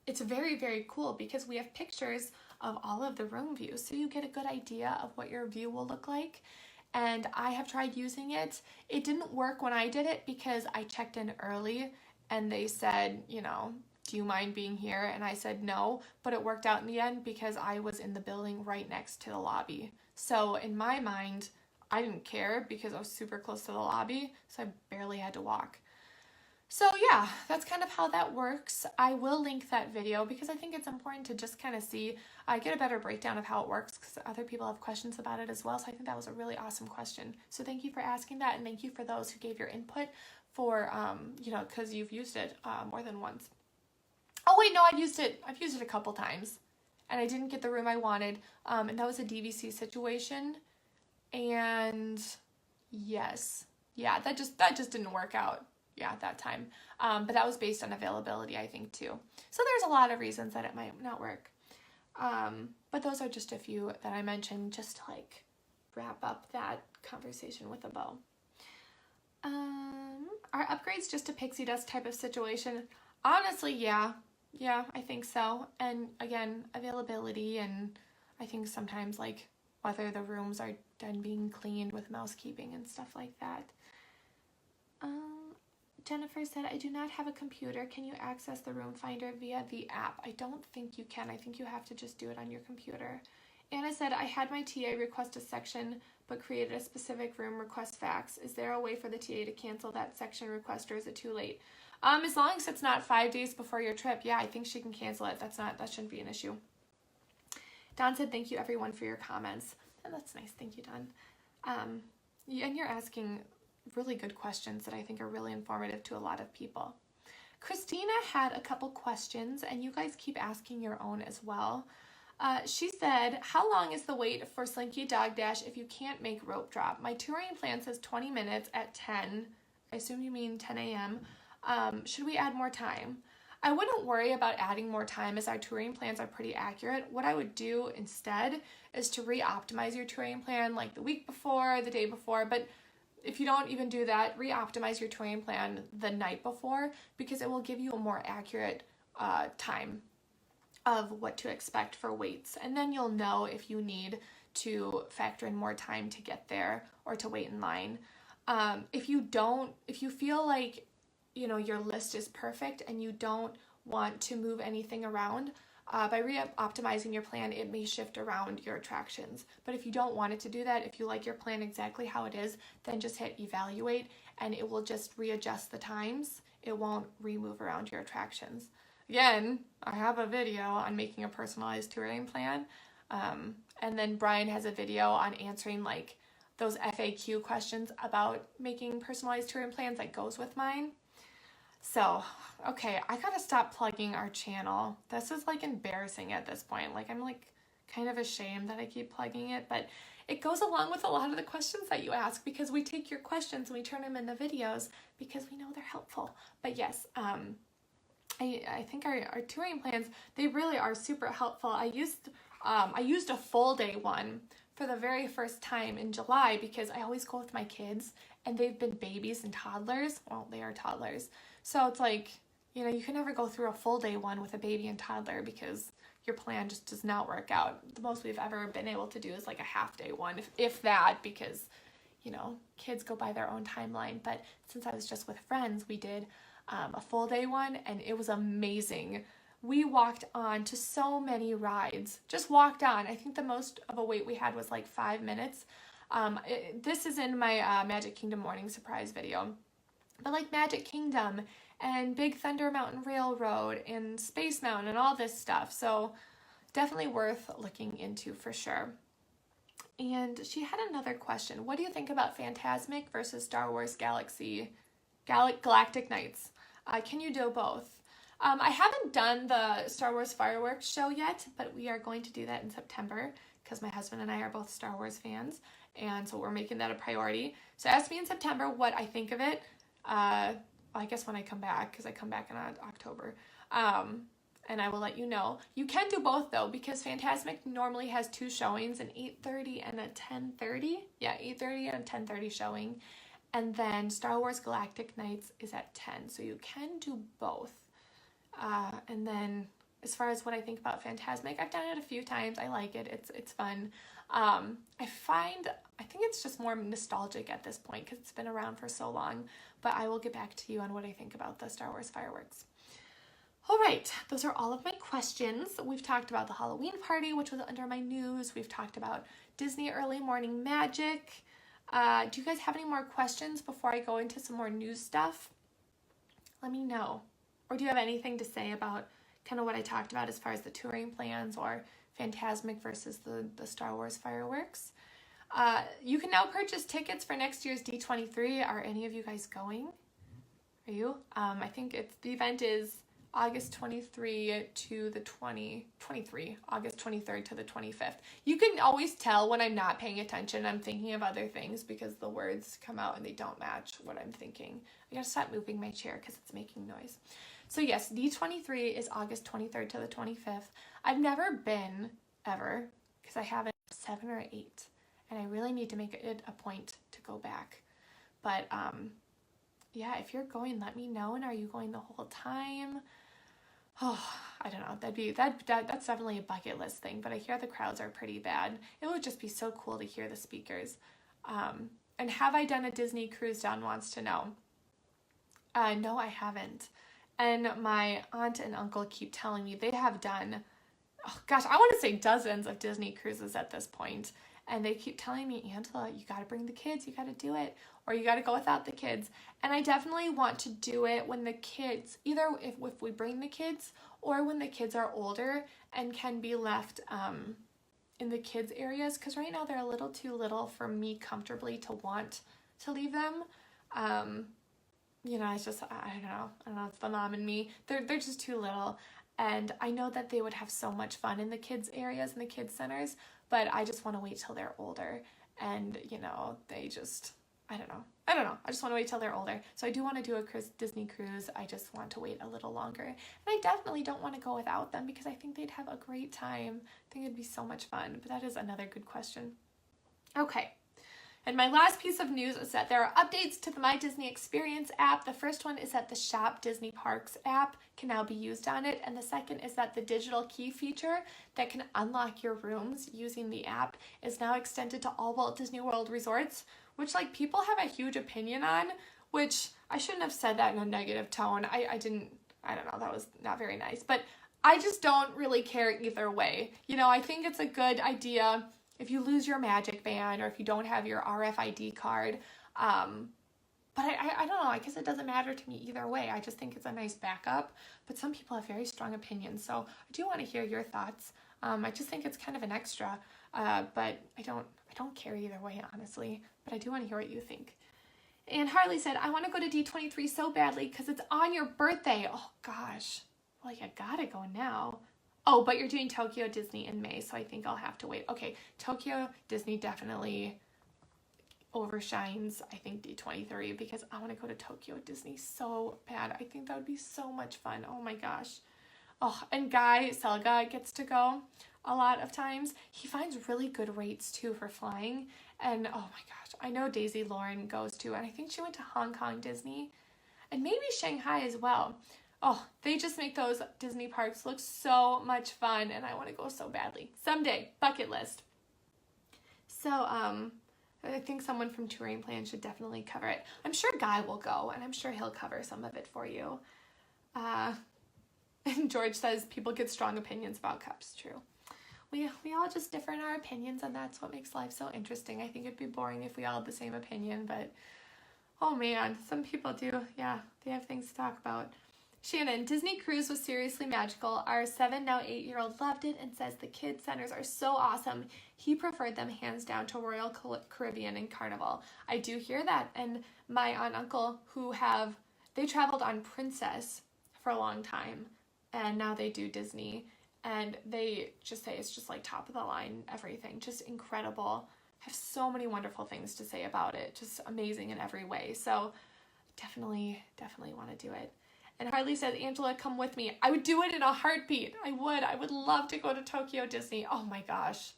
it's very, very cool because we have pictures of all of the room views. So you get a good idea of what your view will look like. And I have tried using it. It didn't work when I did it because I checked in early and they said, you know, do you mind being here? And I said no, but it worked out in the end because I was in the building right next to the lobby. So in my mind, I didn't care because I was super close to the lobby, so I barely had to walk. So yeah, that's kind of how that works. I will link that video because I think it's important to just kind of see, get a better breakdown of how it works because other people have questions about it as well. So I think that was a really awesome question. So thank you for asking that, and thank you for those who gave your input for, you know, because you've used it more than once. Oh wait, no, I've used it a couple times and I didn't get the room I wanted. And that was a DVC situation. And yes, yeah, that just didn't work out. Yeah, at that time. But that was based on availability, I think, too. So there's a lot of reasons that it might not work. But those are just a few that I mentioned just to, like, wrap up that conversation with a bow. Are upgrades just a pixie dust type of situation? Honestly, yeah. Yeah, I think so. And, again, availability and I think sometimes, like, whether the rooms are done being cleaned with mousekeeping and stuff like that. Jennifer said, I do not have a computer. Can you access the room finder via the app? I don't think you can. I think you have to just do it on your computer. Anna said, I had my TA request a section but created a specific room request fax. Is there a way for the TA to cancel that section request, or is it too late? As long as it's not 5 days before your trip, yeah, I think she can cancel it. That shouldn't be an issue. Don said, thank you everyone for your comments. And that's nice. Thank you, Don. And you're asking really good questions that I think are really informative to a lot of people. Christina had a couple questions, and you guys keep asking your own as well. She said, how long is the wait for Slinky Dog Dash if you can't make rope drop? My touring plan says 20 minutes at 10. I assume you mean 10 a.m. Should we add more time? I wouldn't worry about adding more time, as our touring plans are pretty accurate. What I would do instead is to re-optimize your touring plan like the week before, the day before, but if you don't even do that, re-optimize your touring plan the night before, because it will give you a more accurate time of what to expect for waits. And then you'll know if you need to factor in more time to get there or to wait in line. If you feel like, your list is perfect and you don't want to move anything around, by re-optimizing your plan, it may shift around your attractions. But if you don't want it to do that, if you like your plan exactly how it is, then just hit evaluate and it will just readjust the times. It won't remove around your attractions. Again, I have a video on making a personalized touring plan. And then Brian has a video on answering like those FAQ questions about making personalized touring plans that goes with mine. So, okay, I gotta stop plugging our channel. This is like embarrassing at this point. Like, I'm like kind of ashamed that I keep plugging it, but it goes along with a lot of the questions that you ask, because we take your questions and we turn them into videos because we know they're helpful. But yes, I think our touring plans, they really are super helpful. I used a full day one for the very first time in July because I always go with my kids and they've been babies and toddlers. Well, they are toddlers. So it's like, you can never go through a full day one with a baby and toddler because your plan just does not work out. The most we've ever been able to do is like a half day one, if that, because, kids go by their own timeline. But since I was just with friends, we did a full day one, and it was amazing. We walked on to so many rides, just walked on. I think the most of a wait we had was like 5 minutes. This is in my Magic Kingdom morning surprise video, but like Magic Kingdom and Big Thunder Mountain Railroad and Space Mountain and all this stuff. So definitely worth looking into for sure. And she had another question. What do you think about Fantasmic versus Star Wars Galactic Nights? Can you do both? I haven't done the Star Wars fireworks show yet, but we are going to do that in September because my husband and I are both Star Wars fans, and so we're making that a priority. So ask me in September what I think of it. I guess when I come back, because I come back in October, and I will let you know. You can do both though, because Fantasmic normally has 2 showings, an 8:30 and a 10:30. Yeah, 8:30 and a 10:30 showing. And then Star Wars Galactic Nights is at 10, so you can do both. And then as far as what I think about Fantasmic, I've done it a few times. I like it. It's fun. I think it's just more nostalgic at this point because it's been around for so long. But I will get back to you on what I think about the Star Wars fireworks. All right, those are all of my questions. We've talked about the Halloween party, which was under my news. We've talked about Disney Early Morning Magic. Do you guys have any more questions before I go into some more news stuff? Let me know. Or do you have anything to say about kind of what I talked about as far as the touring plans or Fantasmic versus the Star Wars fireworks? You can now purchase tickets for next year's D23. Are any of you guys going? Are you? I think the event is August 23 to the 23, August 23rd to the 25th. You can always tell when I'm not paying attention. I'm thinking of other things because the words come out and they don't match what I'm thinking. I gotta stop moving my chair because it's making noise. So yes, D23 is August 23rd to the 25th. I've never been ever because I haven't 7 or 8, and I really need to make it a point to go back. But yeah, if you're going, let me know. And are you going the whole time? Oh, I don't know. That's definitely a bucket list thing, but I hear the crowds are pretty bad. It would just be so cool to hear the speakers. And have I done a Disney cruise? Don wants to know. No, I haven't. And my aunt and uncle keep telling me they have done, oh gosh, I want to say dozens of Disney cruises at this point. And they keep telling me, Angela, you got to bring the kids, you got to do it, or you got to go without the kids. And I definitely want to do it when the kids, either if we bring the kids or when the kids are older and can be left in the kids areas, because right now they're a little too little for me comfortably to want to leave them. It's just, I don't know, it's the mom and me. They're just too little. And I know that they would have so much fun in the kids areas and the kids centers, but I just want to wait till they're older. And, they just, I don't know. I just want to wait till they're older. So I do want to do a Disney cruise. I just want to wait a little longer. And I definitely don't want to go without them because I think they'd have a great time. I think it'd be so much fun. But that is another good question. Okay. And my last piece of news is that there are updates to the My Disney Experience app. The first one is that the Shop Disney Parks app can now be used on it. And the second is that the digital key feature that can unlock your rooms using the app is now extended to all Walt Disney World resorts, which people have a huge opinion on, which I shouldn't have said that in a negative tone. I don't know, that was not very nice. But I just don't really care either way. I think it's a good idea if you lose your Magic Band or if you don't have your RFID card. But I don't know, I guess it doesn't matter to me either way. I just think it's a nice backup. But some people have very strong opinions, so I do want to hear your thoughts. I just think it's kind of an extra, but I don't care either way, honestly. But I do want to hear what you think. And Harley said, I want to go to D23 so badly because it's on your birthday. Oh, gosh. Well, you gotta go now. Oh, but you're doing Tokyo Disney in May, so I think I'll have to wait. Okay, Tokyo Disney definitely overshines, I think, D23 because I want to go to Tokyo Disney so bad. I think that would be so much fun. Oh my gosh. Oh, and Guy Selga gets to go a lot of times. He finds really good rates too for flying. And oh my gosh, I know Daisy Lauren goes too, and I think she went to Hong Kong Disney and maybe Shanghai as well. Oh, they just make those Disney parks look so much fun, and I want to go so badly. Someday, bucket list. So, I think someone from TouringPlans should definitely cover it. I'm sure Guy will go, and I'm sure he'll cover some of it for you. And George says people get strong opinions about cups. True. We all just differ in our opinions, and that's what makes life so interesting. I think it'd be boring if we all had the same opinion, but oh man, some people do. Yeah, they have things to talk about. Shannon, Disney Cruise was seriously magical. Our 7, now 8-year-old loved it and says the kids centers are so awesome. He preferred them hands down to Royal Caribbean and Carnival. I do hear that. And my aunt and uncle they traveled on Princess for a long time and now they do Disney. And they just say it's just top of the line, everything. Just incredible. Have so many wonderful things to say about it. Just amazing in every way. So definitely want to do it. And Harley said, Angela, come with me. I would do it in a heartbeat. I would love to go to Tokyo Disney. Oh my gosh.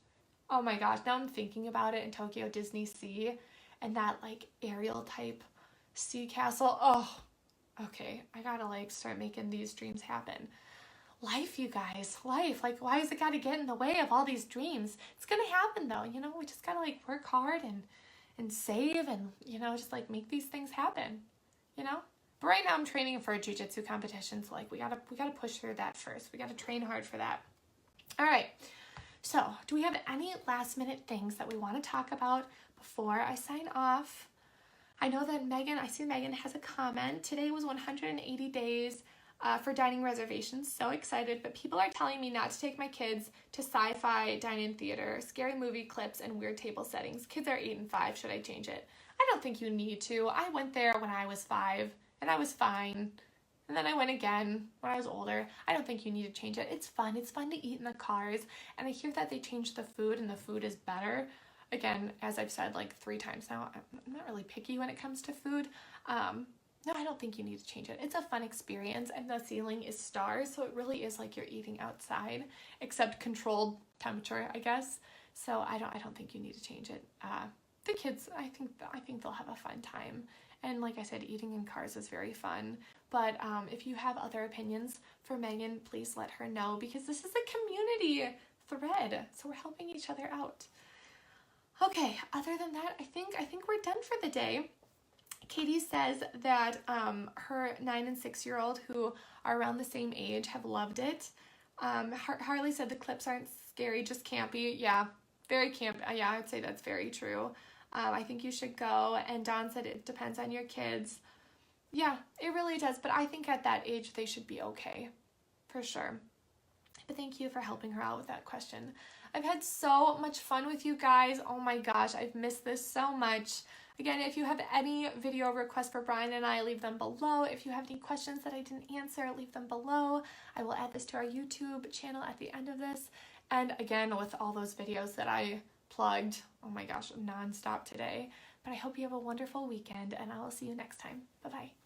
Now I'm thinking about it in Tokyo Disney Sea and that aerial type sea castle. Oh, okay. I gotta start making these dreams happen. Life, you guys, life. Why has it gotta get in the way of all these dreams? It's gonna happen though. We just gotta work hard and save and, just make these things happen, But right now I'm training for a jiu-jitsu competition, so we gotta push through that first. We gotta train hard for that. All right. So, do we have any last minute things that we want to talk about before I sign off? I know that I see Megan has a comment. Today was 180 days for dining reservations. So excited, but people are telling me not to take my kids to sci-fi dine-in theater, scary movie clips, and weird table settings. Kids are 8 and 5. Should I change it? I don't think you need to. I went there when I was 5. And I was fine. And then I went again when I was older. I don't think you need to change it. It's fun. It's fun to eat in the cars. And I hear that they changed the food and the food is better. Again, as I've said 3 times now, I'm not really picky when it comes to food. No, I don't think you need to change it. It's a fun experience and the ceiling is stars. So it really is like you're eating outside, except controlled temperature, I guess. So I don't think you need to change it. The kids, I think they'll have a fun time. And like I said, eating in cars is very fun. But if you have other opinions for Megan, please let her know because this is a community thread. So we're helping each other out. Okay, other than that, I think we're done for the day. Katie says that her 9 and 6-year-old, who are around the same age, have loved it. Harley said the clips aren't scary, just campy. Yeah, very camp. Yeah, I would say that's very true. I think you should go. And Dawn said it depends on your kids. Yeah, it really does. But I think at that age they should be okay, for sure. But thank you for helping her out with that question. I've had so much fun with you guys. Oh my gosh, I've missed this so much. Again, if you have any video requests for Brian and I, leave them below. If you have any questions that I didn't answer, leave them below. I will add this to our YouTube channel at the end of this. And again, with all those videos that I plugged, oh my gosh, nonstop today. But I hope you have a wonderful weekend, and I will see you next time. Bye-bye.